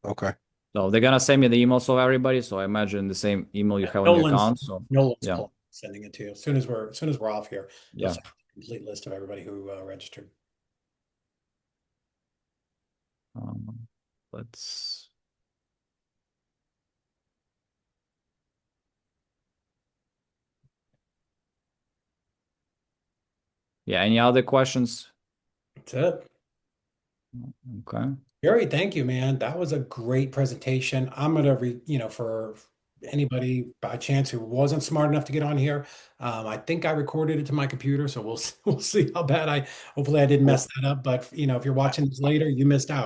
[SPEAKER 3] Okay.
[SPEAKER 2] So they're gonna send me the emails of everybody. So I imagine the same email you have on your
[SPEAKER 1] Nolan's
[SPEAKER 2] account. So
[SPEAKER 1] Nolan's
[SPEAKER 2] yeah,
[SPEAKER 1] sending it to you. As soon as we're off here, he'll
[SPEAKER 2] yeah.
[SPEAKER 1] send a complete list of everybody who registered.
[SPEAKER 2] Um, let's. Yeah. Any other questions?
[SPEAKER 1] That's it.
[SPEAKER 2] Okay.
[SPEAKER 1] Gary, thank you, man. That was a great presentation. I'm gonna for anybody by chance who wasn't smart enough to get on here, I think I recorded it to my computer, so we'll we'll see how bad hopefully I didn't mess that up. But if you're watching this later, you missed out.